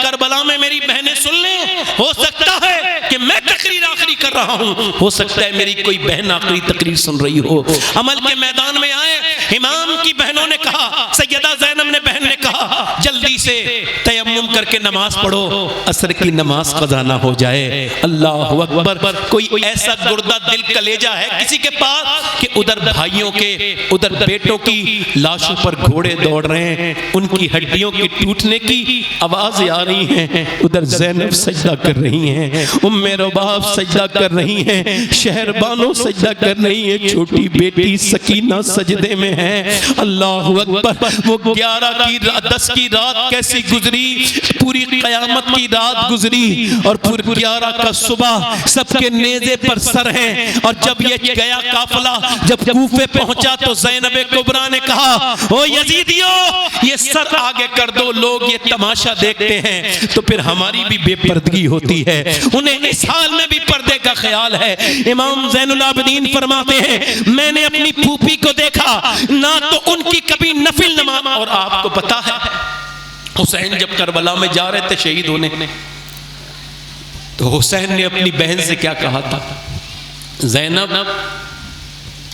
S1: کربلا میں میری بہنیں سن لیں، ہو سکتا ہے کہ میں تقریر آخری کر رہا ہوں، ہو سکتا ہے میری کوئی بہن آخری تقریر سن رہی ہو۔ عمل کے میدان میں آئے، امام کی بہنوں نے کہا، سیدہ زینب نے بہن نے کہا کہا جلدی سے تیمم کر کے نماز پڑھو، عصر کی نماز قضا نہ ہو جائے۔ اللہ اکبر۔ کوئی ایسا گردہ دل کلیجہ ہے کسی کے پاس کہ ادھر بھائیوں کے، ادھر بیٹوں کی لاشوں پر گھوڑے دوڑ رہے ہیں، ان کی ہڈیوں کی ٹوٹنے کی آوازیں آ رہی ہیں، ادھر زینب سجدہ کر رہی ہیں، ام رباب سجدہ کر رہی ہیں، شہر بانو سجدہ کر رہی ہیں، چھوٹی بیٹی سکینہ سجدے میں ہے۔ اللہ اکبر۔ وہ 10 کی رات کیسی گزری، پوری قیامت کی رات گزری، اور پھر 11 کا صبح سب کے نیزے پر سر ہیں، اور جب یہ گیا قافلہ جب کوفے پہنچا تو زینب کبریٰ نے کہا او یزیدیو یہ سر آگے کر دو، لوگ یہ تماشا دیکھتے ہیں تو پھر ہماری بھی بے پردگی ہوتی ہے۔ انہیں اس حال میں بھی پردے کا خیال ہے۔ امام زین العابدین فرماتے ہیں میں نے اپنی پھوپھی کو دیکھا نہ تو ان کی کبھی نفل نماز، اور آپ کو پتا ہے حسین جب کربلا میں جا رہے تھے شہید ہونے، تو حسین نے اپنی بہن سے کیا کہا تھا؟ زینب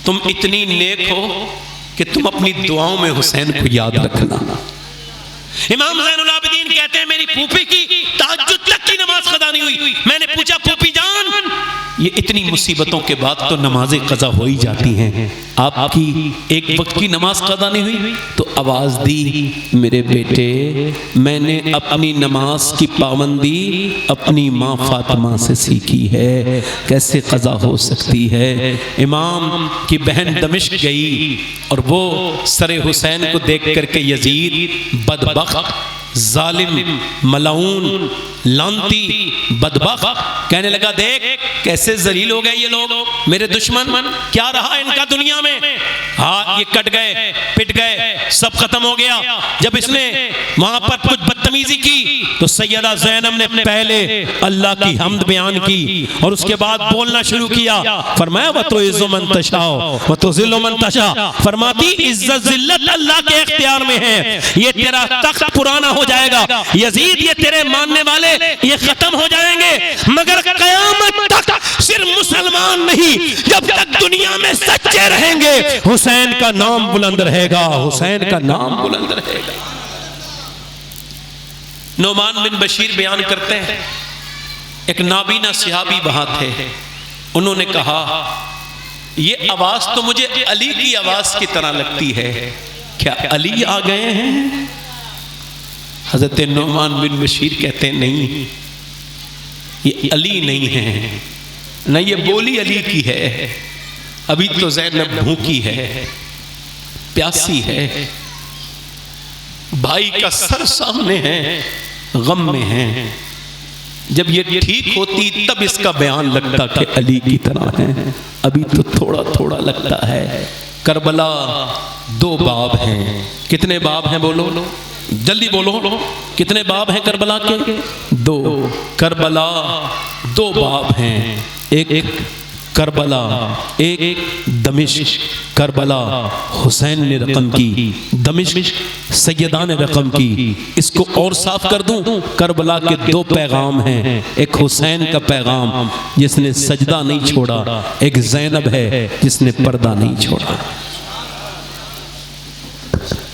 S1: تم اتنی نیک ہو کہ تم اپنی دعاؤں میں حسین کو یاد رکھنا۔ امام زین العابدین کہتے ہیں میری پھوپھی کی تہجد تک کی نماز قضا نہیں ہوئی۔ میں نے پوچھا پھوپھی جان یہ اتنی مصیبتوں کے بعد تو نمازیں قضا ہو ہی جاتی ہیں، آپ کی ایک وقت کی نماز قضا نہیں ہوئی؟ تو آواز دی میرے بیٹے میں نے اپنی نماز کی پابندی اپنی ماں فاطمہ سے سیکھی ہے، کیسے قضا ہو سکتی ہے؟ امام کی بہن دمشق گئی اور وہ سر حسین کو دیکھ کر کے یزید بدبخت، ظالم، ملعون، لعنتی، بدبخت کہنے لگا دیکھ کیسے ذلیل ہو گئے یہ لوگ، میرے دشمن، کیا رہا ان کا دنیا میں؟ ہاں یہ کٹ گئے، پٹ گئے، سب ختم ہو گیا۔ جب اس نے وہاں پر کچھ بدتمیزی کی تو سیدہ زینب نے پہلے اللہ کی حمد بیان کی اور اس کے بعد بولنا شروع کیا۔ فرمایا وَتُعِزُّ مَن تَشَاءُ وَتُذِلُّ مَن تَشَاءُ، فرماتی عزت ذلت اللہ کے اختیار میں ہے، یہ تیرا تخت پرانا ہو جائے گا یزید، یہ تیرے ماننے والے یہ ختم ہو جائیں گے، مگر قیامت تک صرف مسلمان نہیں، جب تک دنیا میں سچے رہیں گے حسین کا نام بلند رہے گا، حسین کا نام بلند رہے گا۔ نعمان بن بشیر بیان کرتے ہیں ایک نابینا صحابی وہاں تھے، انہوں نے کہا یہ آواز تو مجھے علی کی آواز کی طرح لگتی ہے، کیا علی آ گئے ہیں؟ حضرت نعمان بن بشیر کہتے ہیں نہیں یہ علی نہیں ہے، نہ یہ بولی علی کی ہے، ابھی تو زینب بھوکی ہے، پیاسی ہے، بھائی کا سر سامنے ہے، غم میں ہے، جب یہ ٹھیک ہوتی تب اس کا بیان لگتا کہ علی کی طرح ہے، ابھی تو تھوڑا تھوڑا لگتا ہے۔ کربلا 2 باب ہیں، کتنے باب ہیں بولو جلدی بولو، کتنے باب ہیں کربلا کے؟ 2۔ کربلا 2 باب ہیں، ایک کربلا، ایک دمشق۔ کربلا حسین نے رقم کی، دمشق سیدان نے رقم کی۔ اس کو اور صاف کر دوں، کربلا کے 2 پیغام ہیں، ایک حسین کا پیغام جس نے سجدہ نہیں چھوڑا، ایک زینب ہے جس نے پردہ نہیں چھوڑا۔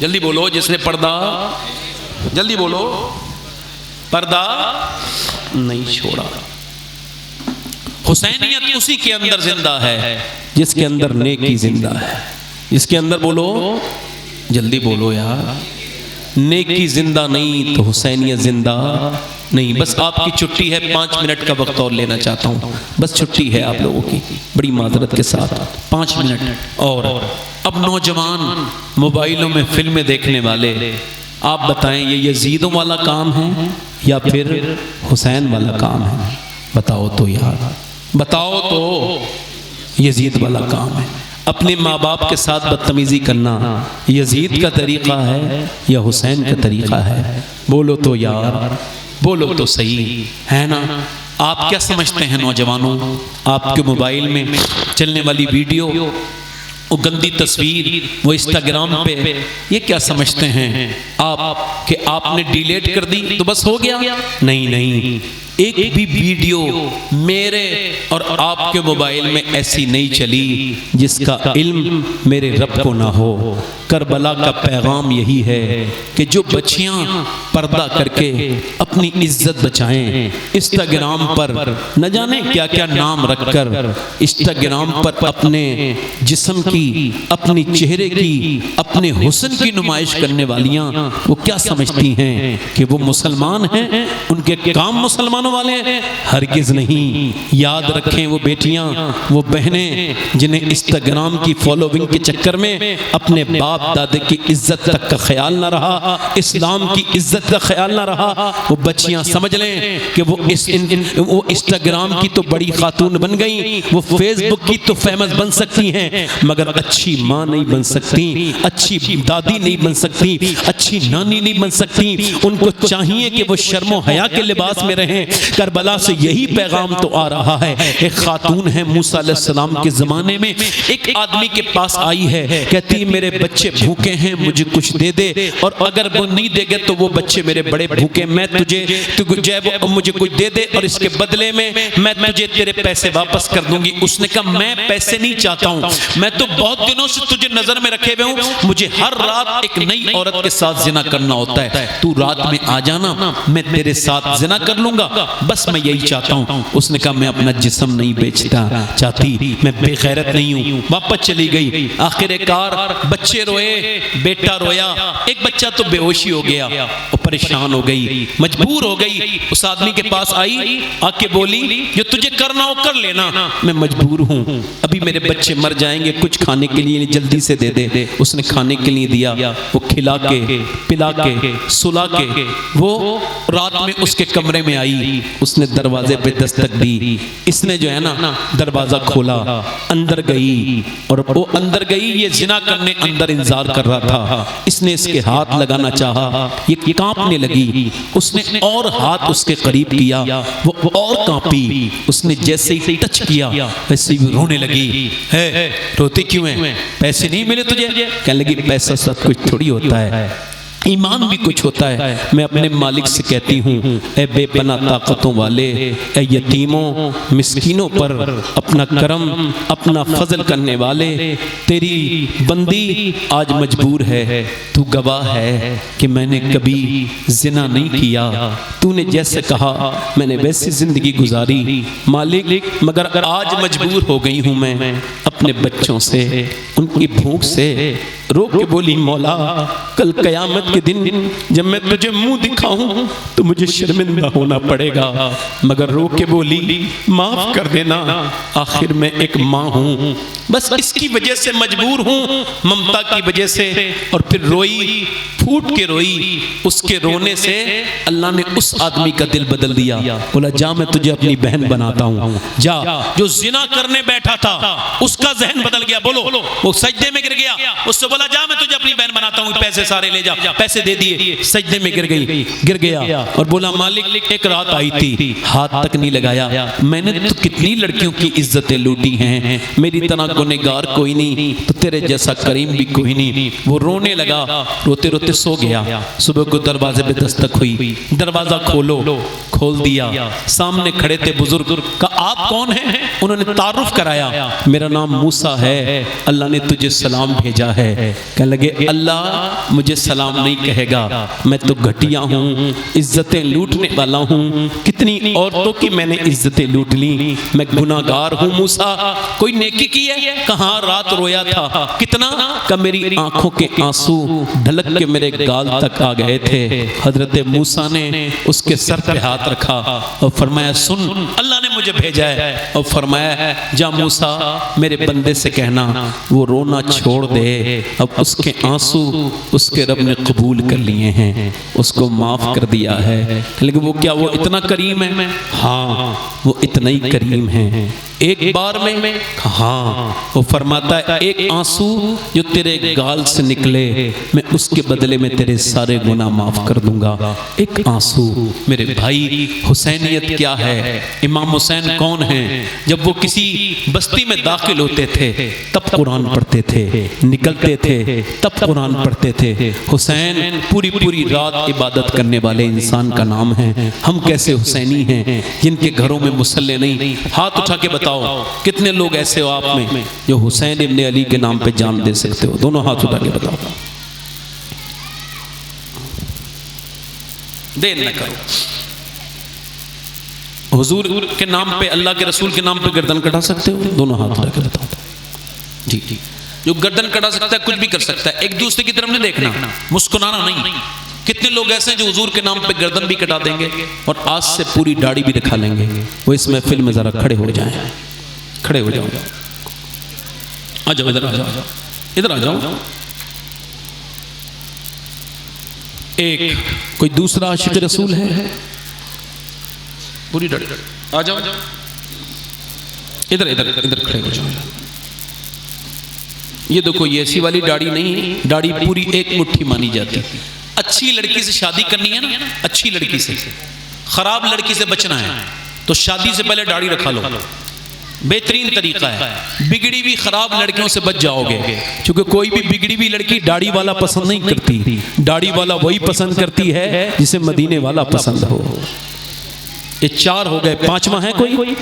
S1: جلدی بولو جس نے پردہ، جلدی بولو، پردہ نہیں چھوڑا۔ حسینیت اسی کے اندر زندہ ہے جس کے اندر نیکی زندہ ہے، جس کے اندر بولو، جلدی بولو یار، نیکی زندہ نہیں تو حسینیت زندہ نہیں۔ بس آپ کی چھٹی ہے، 5 منٹ کا وقت اور لینا چاہتا ہوں، بس چھٹی ہے آپ لوگوں کی، بڑی معذرت کے ساتھ 5 منٹ اور۔ اب نوجوان موبائلوں میں فلمیں دیکھنے والے، آپ بتائیں یہ یزیدوں والا کام ہے یا پھر حسین والا کام ہے؟ بتاؤ تو یار، بتاؤ تو، یزید والا کام ہے۔ اپنے ماں باپ کے ساتھ بدتمیزی کرنا یزید کا طریقہ ہے یا حسین کا طریقہ ہے؟ بولو تو یار، بولو تو صحیح ہے نا۔ آپ کیا سمجھتے ہیں نوجوانوں؟ آپ کے موبائل میں چلنے والی ویڈیو، وہ گندی تصویر، وہ انسٹاگرام پہ، یہ کیا سمجھتے ہیں آپ کہ آپ نے ڈیلیٹ کر دی تو بس ہو گیا؟ نہیں نہیں، ایک بھی ویڈیو میرے اور آپ کے موبائل میں ایسی نہیں چلی جس کا علم میرے رب کو نہ ہو۔ کربلا کا پیغام یہی ہے کہ جو بچیاں پردہ کر کے اپنی عزت بچائیں، انسٹاگرام پر نہ جانے کیا کیا نام رکھ کر انسٹاگرام پر اپنے جسم کی، اپنی چہرے کی، اپنے حسن کی نمائش کرنے والیاں وہ کیا سمجھتی ہیں کہ وہ مسلمان ہیں؟ ان کے کام مسلمانوں والے ہیں؟ ہرگز نہیں۔ یاد رکھیں وہ بیٹیاں، وہ بہنیں جنہیں انسٹاگرام کی فالوونگ کے چکر میں اپنے باپ دادے کی عزت تک کا خیال نہ رہا، اسلام کی عزت کا خیال نہ رہا، وہ بچیاں سمجھ لیں کہ وہ انسٹاگرام کی تو بڑی خاتون بن گئی، وہ فیس بک کی تو فیمس بن سکتی ہیں، مگر اچھی ماں نہیں بن سکتی، اچھی دادی نہیں بن سکتی، اچھی نانی نہیں بن سکتی۔ ان کو چاہیے کہ وہ شرم و حیا کے لباس میں رہیں۔ کربلا سے یہی پیغام تو آ رہا ہے۔ ایک خاتون ہے موسیٰ علیہ السلام کے زمانے میں، ایک آدمی کے پاس آئی ہے، کہتی میرے بچے بھوکے ہیں، مجھے کچھ دے دے، اور اگر وہ نہیں دے گے تو وہ بچے میرے بڑے بھوکے، میں تجھے مجھے کچھ دے دے اور اس کے بدلے میں میں تجھے تیرے پیسے واپس کر دوں گی۔ اس نے کہا میں پیسے نہیں چاہتا ہوں، میں تو بہت دنوں سے تجھے نظر میں رکھے ہوئے ہوں، مجھے ہر رات ایک نئی عورت کے ساتھ زنا کرنا ہوتا ہے، تو رات میں آ جانا، میں تیرے ساتھ زنا کر لوں گا، بس میں یہی چاہتا ہوں۔ اس نے کہا میں اپنا جسم نہیں بیچتا چاہتی، میں بے غیرت نہیں ہوں، واپس چلی گئی۔ آخر کار بچے روئے، بیٹا رویا، ایک بچہ تو بے ہوشی ہو گیا، وہ پریشان ہو گئی، مجبور ہو گئی، اس آدمی کے پاس آئی، آ کے بولی جو تجھے کرنا ہو کر لینا، میں مجبور ہوں، ابھی میرے بچے مر جائیں گے، کچھ کھانے کے لیے جلدی سے دے دے۔ اس نے کھانے کے لیے دیا، وہ کھلا کے پلا کے سلا کے وہ رات میں اس کے کمرے میں آئی، اس نے دروازے پہ دستک دی، اس نے جو ہے نا دروازہ کھولا، اندر گئی، اور وہ اندر گئی، یہ زنا کرنے اندر انتظار کر رہا تھا، اس نے اس کے ہاتھ لگانا چاہا، یہ کانپنے لگی، اس نے اور ہاتھ اس کے قریب کیا، وہ اور کانپی، اس نے جیسے ہی ٹچ کیا ویسے ہی رونے لگی۔ ہے روتی کیوں ہے؟ پیسے نہیں ملے تجھے؟ کہنے لگی پیسہ سب کچھ تھوڑی ہوتا ہے، ایمان بھی کچھ ہوتا ہے۔ میں اپنے مالک سے کہتی ہوں اے بے پناہ طاقتوں والے، اے یتیموں مسکینوں پر اپنا کرم، اپنا فضل کرنے والے، تیری بندی آج مجبور ہے، تو گواہ ہے کہ میں نے کبھی زنا نہیں کیا، تو نے جیسے کہا میں نے ویسی زندگی گزاری مالک، مگر آج مجبور ہو گئی ہوں میں اپنے بچوں سے، ان کی بھوک سے۔ رو کے بولی مولا کل قیامت کے دن جب میں تجھے منہ دکھاؤں تو مجھے شرمندہ ہونا پڑے گا، مگر رو کے بولی معاف کر دینا، آخر میں ایک ماں ہوں، بس اس کی وجہ سے مجبور ہوں، ممتا کی وجہ سے۔ اور پھر روئی، پھوٹ کے روئی، اس کے رونے سے اللہ نے اس آدمی کا دل بدل دیا، بولا جا میں تجھے اپنی بہن بناتا ہوں، جا۔ جو زنا کرنے بیٹھا تھا اس کا ذہن بدل گیا، بولو وہ سجدے میں گر گیا، اس سے بولا جا میں تجھے اپنی بہن بناتا ہوں، پیسے سارے لے جا، پیسے دے دیے، سجدے میں گر گیا اور بولا مالک ایک رات آئی تھی، ہاتھ تک نہیں لگایا، میں نے تو کتنی لڑکیوں کی عزتیں لوٹی ہیں، میری طرح گنہگار کوئی نہیں، تو تیرے جیسا کریم بھی کوئی نہیں۔ وہ رونے لگا، روتے روتے سو گیا۔ صبح کو دروازے پہ دستک ہوئی، دروازہ کھول دیا، سامنے کھڑے تھے بزرگ، کہا آپ کون ہیں؟ انہوں نے تعارف کرایا، میرا نام موسیٰ ہے، اللہ نے تجھے سلام بھیجا ہے۔ کہنے لگے اللہ مجھے سلام نہیں کہے گا، میں تو گھٹیا ہوں، عزتیں لوٹنے والا ہوں، کتنی عورتوں کی میں نے عزتیں لوٹ لی، میں گناہگار ہوں موسیٰ، کوئی نیکی کی ہے؟ کہاں رات رویا تھا، کتنا کہ میری آنکھوں کے آنسو ڈھلک کے میرے گال تک آ گئے تھے۔ حضرت موسیٰ نے اس کے سر پہ ہاتھ رکھا اور فرمایا سن اللہ نے مجھے بھیجا ہے، اور فرمایا جا موسیٰ میرے بندے سے کہنا وہ رونا چھوڑ دے، اب اس کے آنسو اس کے رب نے قبول کر لیے ہیں، اس کو معاف کر دیا ہے۔ لیکن وہ کیا وہ اتنا کریم ہے؟ ہاں وہ اتنا ہی کریم ہے ایک بار میں؟ ہاں، وہ فرماتا ہے ایک آنسو جو تیرے گال سے نکلے میں اس کے بدلے میں تیرے سارے گناہ معاف کر دوں گا۔ ایک آنسو۔ میرے بھائی، حسینیت کیا ہے؟ امام حسین کون ہیں؟ جب وہ کسی بستی میں داخل ہوتے تھے تب قرآن پڑھتے تھے، نکلتے تھے تب قرآن پڑھتے تھے۔ حسین پوری رات عبادت کرنے والے انسان کا نام ہے۔ ہم کیسے حسینی ہیں جن کے گھروں میں مصلی نہیں؟ ہاتھ اٹھا کے بتاؤ کتنے لوگ ایسے ہو آپ میں جو حسین ابن علی کے نام پہ جان دے سکتے ہو؟ دونوں ہاتھ اٹھا کے بتاؤ۔ دیر نہ کرو، حضور کے نام پہ، اللہ کے رسول کے نام پہ گردن کٹا سکتے ہو؟ دونوں ہاتھ اٹھا کے بتاؤ۔ جی جی، جو گردن کٹا سکتا ہے کچھ بھی کر سکتا ہے، ایک دوسرے کی طرف نہیں دیکھنا، مسکرانا نہیں۔ کتنے لوگ ایسے ہیں جو حضور کے نام پہ گردن بھی کٹا دیں گے اور آج سے پوری داڑھی بھی دکھا لیں گے۔ وہ اس محفل میں ذرا کھڑے ہو جائیں، کھڑے ہو جاؤ، آ جاؤ، ادھر آ جاؤ، ادھر آ جاؤ۔ ایک کوئی دوسرا عاشق رسول ہے؟ پوری داڑھی آ جاؤ، ادھر ادھر ادھر کھڑے ہو جاؤ۔ یہ دیکھو، یہ ایسی والی داڑھی نہیں، داڑھی پوری ایک مٹھی مانی جاتی۔ اچھی لڑکی سے شادی کرنی ہے نا، اچھی لڑکی سے، خراب لڑکی سے بچنا ہے تو شادی سے پہلے داڑھی رکھا لو، بہترین طریقہ ہے۔ بگڑی بھی خراب لڑکیوں سے بچ جاؤ گے، کیونکہ کوئی بھی بگڑی بھی لڑکی داڑھی والا پسند نہیں کرتی، داڑھی والا وہی پسند کرتی ہے جسے مدینے والا پسند ہو۔ یہ 4 ہو گئے، 5واں ہے کوئی؟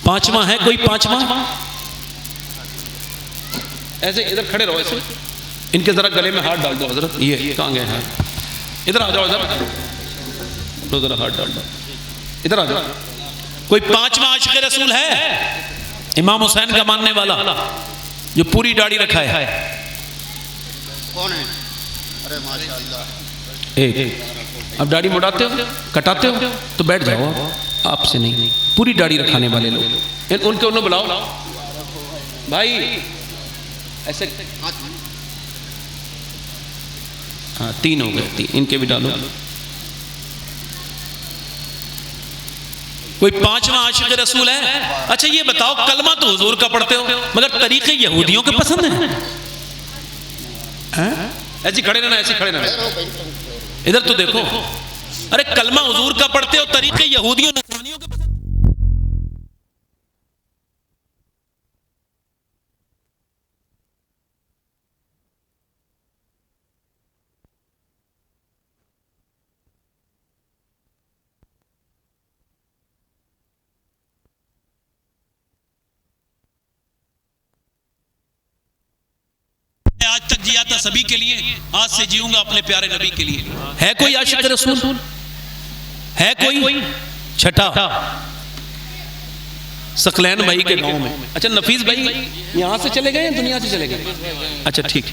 S1: 5واں ہے کوئی؟ 5واں ایسے ادھر کھڑے رہو، ایسے ان کے ذرا گلے میں ہاتھ ڈال دو حضرت۔ یہ کہاں گئے ہیں؟ ادھر آ جاؤ، ادھر ذرا ہاتھ ڈال دو، ادھر آ جاؤ۔ کوئی 5واں عاشق رسول ہے امام حسین کا ماننے والا جو پوری داڑھی رکھا ہے؟
S3: کون ہے؟ ارے ماشاءاللہ۔
S1: ایک۔ اب داڑھی مڑاتے ہو، کٹاتے ہو تو بیٹھ جاؤ، آپ سے نہیں، پوری داڑھی رکھانے والے لوگ ان کے انہوں بلاؤ بھائی، ایسے۔ ہاں 3 ہو گئے، 3 ان کے بھی ڈالو۔ کوئی 5واں عاشق رسول ہے؟ اچھا یہ بتاؤ، کلمہ تو حضور کا پڑھتے ہو مگر طریقے یہودیوں کے پسند ہیں؟ ایسی کھڑے رہنا، ایسی کھڑے رہنا، ادھر تو دیکھو۔ ارے کلمہ حضور کا پڑھتے ہو، طریقے یہودیوں نصرانیوں کے پسند۔ آج تک جیا تھا سبھی کے لیے، آج سے جیوں گا اپنے پیارے نبی کے لیے۔ ہے کوئی عاشق رسول؟ ہے کوئی؟ چھٹا ثقلین بھائی کے گاؤں میں۔ اچھا نفیس بھائی یہاں سے چلے گئے یا دنیا سے چلے گئے؟ اچھا ٹھیک۔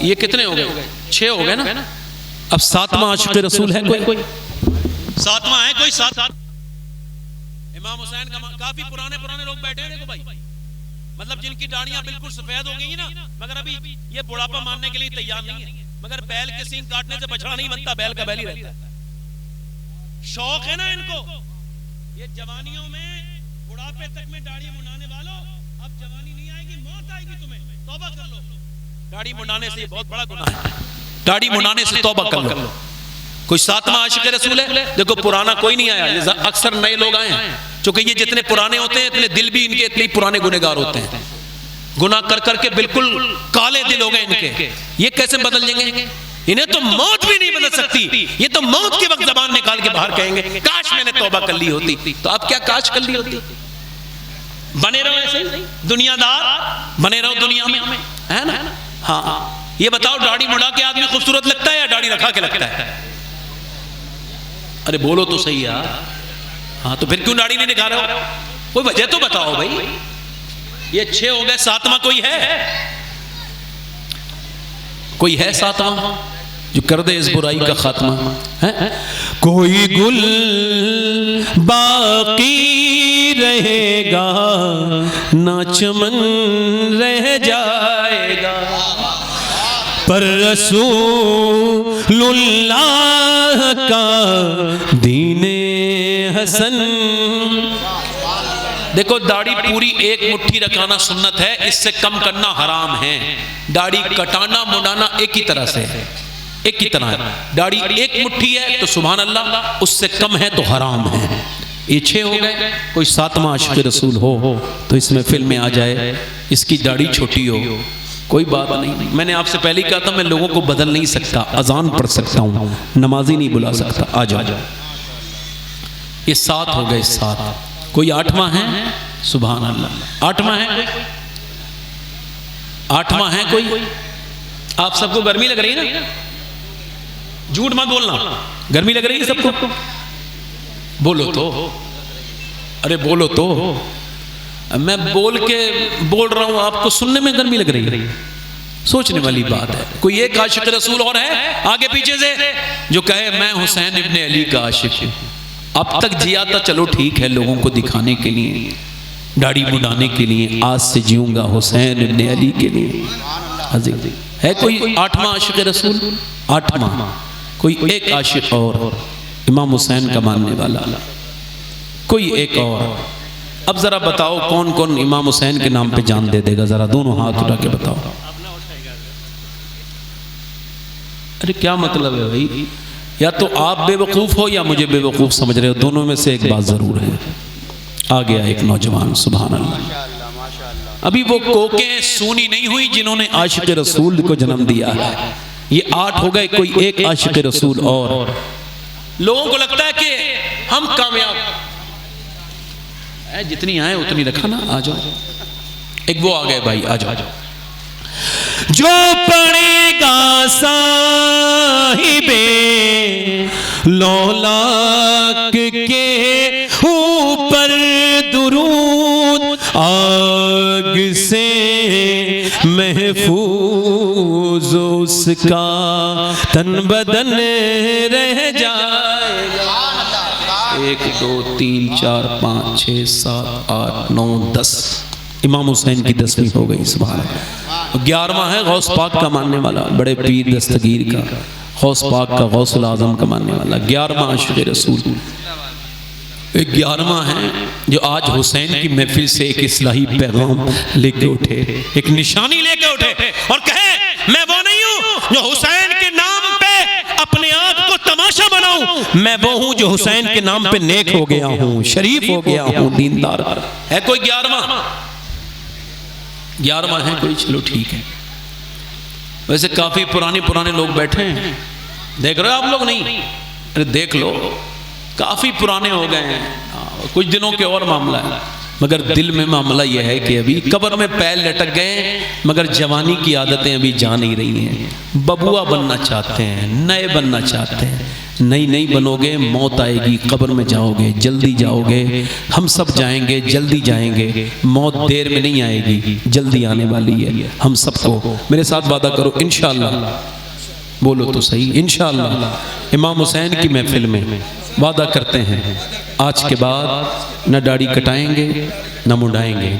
S1: یہ کتنے ہو گئے؟ 6 ہو گئے نا۔ اب 7واں عاشق رسول ہے کوئی؟ 7واں ہے کوئی؟ 7 امام حسین کا کافی پرانے لوگ بیٹھے ہیں، دیکھو بھائی، مطلب جن کی داڑیاں بالکل سفید ہو گئی نا، مگر ابھی یہ بڑھاپا ماننے کے لیے تیار نہیں ہے۔ مگر بیل کے سینگ کاٹنے سے بچڑا نہیں بنتا، بیل کا بیل ہی رہتا ہے۔ شوق ہے نا ان کو، یہ جوانیوں میں بڑھاپے تک میں داڑھی منڈانے والوں، اب جوانی نہیں آئے گی، موت آئے گی تمہیں، توبہ کر لو۔ داڑھی منڈانے سے یہ بہت بڑا گناہ ہے، داڑھی منڈانے سے توبہ کر لو۔ کوئی 7واں عاشق رسول ہے؟ دیکھو پرانا کوئی نہیں آیا، اکثر نئے لوگ آئے ہیں، چونکہ یہ جتنے پرانے ہوتے ہیں اتنے دل بھی ان کے اتنے پرانے گنہگار ہوتے ہیں، گناہ کر کر کے بالکل کالے دل ہو گئے ان کے۔ یہ کیسے بدل جائیں گے؟ انہیں تو موت بھی نہیں بدل سکتی، یہ تو موت کے وقت زبان نکال کے باہر کہیں گے کاش میں نے توبہ کر لی ہوتی۔ تو آپ کیا کاش کر لی ہوتی؟ بنے رہو ایسے دنیا دار، بنے رہو دنیا میں، ہے نا؟ ہاں یہ بتاؤ، داڑھی مڑا کے آدمی خوبصورت لگتا ہے یا داڑھی رکھا کے لگتا ہے؟ ارے بولو تو صحیح یار۔ ہاں تو پھر کیوں داڑھی نہیں دکھا رہے ہو؟ کوئی وجہ تو بتاؤ بھائی۔ یہ 6 ہو گئے، 7واں کوئی ہے؟ کوئی ہے 7واں جو کر دے اس برائی کا خاتمہ؟ کوئی گل باقی رہے گا نہ چمن رہ جائے گا، پر رسول اللہ کا دین حسن. دیکھو داڑھی پوری ایک مٹھی رکھانا سنت ہے، اس سے کم کرنا حرام ہے. داڑھی کٹانا مڈانا ایک ہی طرح سے ہے، ایک ہی طرح ہے. داڑھی ایک مٹھی ہے تو سبحان اللہ، اس سے کم ہے تو حرام ہے. یہ 6 ہو گئے. کوئی 7واں عاشق رسول ہو تو اس میں فلم میں آ جائے، اس کی داڑھی چھوٹی ہو، کوئی بات نہیں. میں نے آپ سے پہلے کہا تھا میں لوگوں کو بدل نہیں سکتا، اذان پڑھ سکتا ہوں، نمازی نہیں بلا سکتا. آ جاؤ. یہ 7 ہو گئے. 7. کوئی 8واں ہے؟ سبحان اللہ. 8واں ہے کوئی؟ 8واں ہے کوئی؟ آپ سب کو گرمی لگ رہی ہے نا؟ جھوٹ مت بولنا. گرمی لگ رہی ہے سب کو؟ بولو تو. ارے بولو تو. میں بول رہا ہوں، آپ کو سننے میں گرمی لگ رہی ہے؟ سوچنے والی بات ہے. کوئی ایک عاشق رسول اور ہے آگے پیچھے سے جو کہے میں حسین ابن علی کا عاشق ہوں؟ اب تک جیا تھا، چلو ٹھیک ہے، لوگوں کو دکھانے کے لیے، داڑھی مڈانے کے لیے، آج سے جیوں گا حسین ابن علی کے لیے. ہے کوئی 8واں عاشق رسول؟ 8واں. کوئی ایک عاشق اور امام حسین کا ماننے والا، کوئی ایک اور. اب ذرا بتاؤ کون کون امام حسین کے نام پہ جان دے دے گا؟ ذرا دونوں ہاتھ اٹھا کے بتاؤ. ارے کیا مطلب ہے بھائی؟ یا تو آپ بے وقوف ہو یا مجھے بے وقوف سمجھ رہے ہو. دونوں میں سے ایک بات ضرور ہے. آ گیا ایک نوجوان. سبحان اللہ. ابھی وہ کوکیں سونی نہیں ہوئی جنہوں نے عاشق رسول کو جنم دیا ہے. یہ 8 ہو گئے. کوئی ایک عاشق رسول اور. لوگوں کو لگتا ہے کہ ہم کامیاب، جتنی آئے اتنی رکھا نا. آ جاؤ. ایک وہ آ گئے بھائی. آ جاؤ. جو پڑے گا صاحب لولاک کے اوپر درود، آگ سے محفوظ اس کا تن بدن رہ جائے گا. 1 2 3 4 5 6 7 8 9 10. امام حسین کی 10ویں ہو گئی. سبحان اللہ. 11واں ہے غوث پاک کا ماننے والا، بڑے پیر دستگیر کا، غوث پاک کا، غوث العظم کا ماننے والا. 11واں عاشق رسول. 11واں ہے جو آج حسین کی محفل سے ایک اصلاحی پیغام لے کے اٹھے، ایک نشانی لے کے اٹھے اور کہے میں وہ نہیں ہوں جو حسین کے نام پہ اپنے آپ کو تماشا بناؤں، میں وہ ہوں جو حسین کے نام پہ نیک ہو گیا ہوں، شریف ہو گیا ہوں، دیندار. ہے کوئی 11واں؟ 11واں ہے کوئی؟ چلو ٹھیک ہے. ویسے کافی پرانے لوگ بیٹھے ہیں، دیکھ رہے ہو آپ لوگ؟ نہیں، ارے دیکھ لو، کافی پرانے ہو گئے ہیں. کچھ دنوں کے اور معاملہ ہے، مگر دل میں معاملہ یہ ہے کہ ابھی قبر میں پیر لٹک گئے، مگر جوانی کی عادتیں ابھی جا نہیں رہی ہیں. ببوا بننا چاہتے ہیں، نئے بننا چاہتے ہیں. نہیں بنو گے، موت آئے گی، قبر میں جاؤ گے، جلدی جاؤ گے. ہم سب جائیں گے، جلدی جائیں گے. موت دیر میں نہیں آئے گی، جلدی آنے والی ہے ہم سب کو. میرے ساتھ وعدہ کرو انشاءاللہ. بولو تو صحیح. انشاءاللہ امام حسین کی محفل میں وعدہ کرتے ہیں آج کے بعد نہ داڑھی کٹائیں گے نہ مڈائیں گے،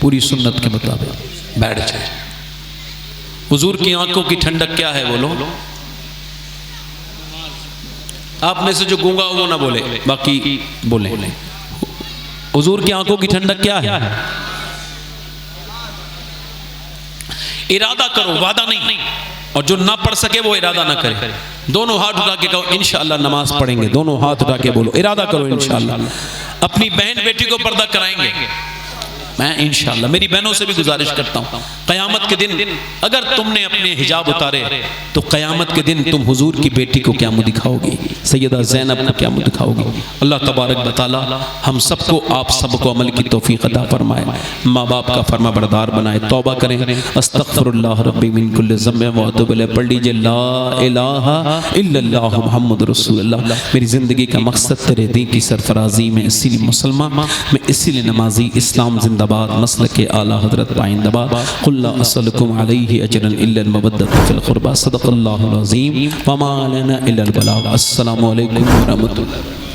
S1: پوری سنت کے مطابق. بیٹھ جائیں. حضور کی آنکھوں کی ٹھنڈک کیا ہے بولو؟ آپ میں سے جو گونگا وہ نہ بولے، باقی بولیں. حضور کی آنکھوں کی ٹھنڈک کیا ہے؟ ارادہ کرو، وعدہ نہیں. اور جو نہ پڑھ سکے وہ ارادہ نہ کرے. دونوں ہاتھ اٹھا کے کہو انشاءاللہ نماز پڑھیں گے. دونوں ہاتھ اٹھا کے بولو ارادہ کرو انشاءاللہ. اپنی بہن بیٹی کو پردہ کرائیں گے. میں انشاءاللہ میری بہنوں سے بھی گزارش کرتا ہوں، قیامت کے دن اگر تم نے اپنے حجاب اتارے تو قیامت کے دن تم حضور کی بیٹی کو کیا منہ دکھاؤ گی، سیدہ زینب کو کیا منہ دکھاؤ گی. اللہ تبارک و تعالی ہم سب کو، آپ سب کو عمل کی توفیق عطا فرمائے، ماں باپ کا فرما بردار بنائے. توبہ کریں، استغفر اللہ ربی من کل ذنب و اتوب الیہ. پڑھ لیجئے لا الہ الا اللہ محمد رسول اللہ. میری زندگی کا مقصد تیرے دین کی سرفرازی میں، اسی لیے مسلمان، میں اسی لیے نمازی. اسلام زندہ باد، مسلک اعلی حضرت پائندہ باد. قل لا اسألکم علیہ اجرا الا المودۃ فی القربى. صدق اللہ العظیم وما لنا الا البلاغ. السلام علیکم ورحمۃ اللہ.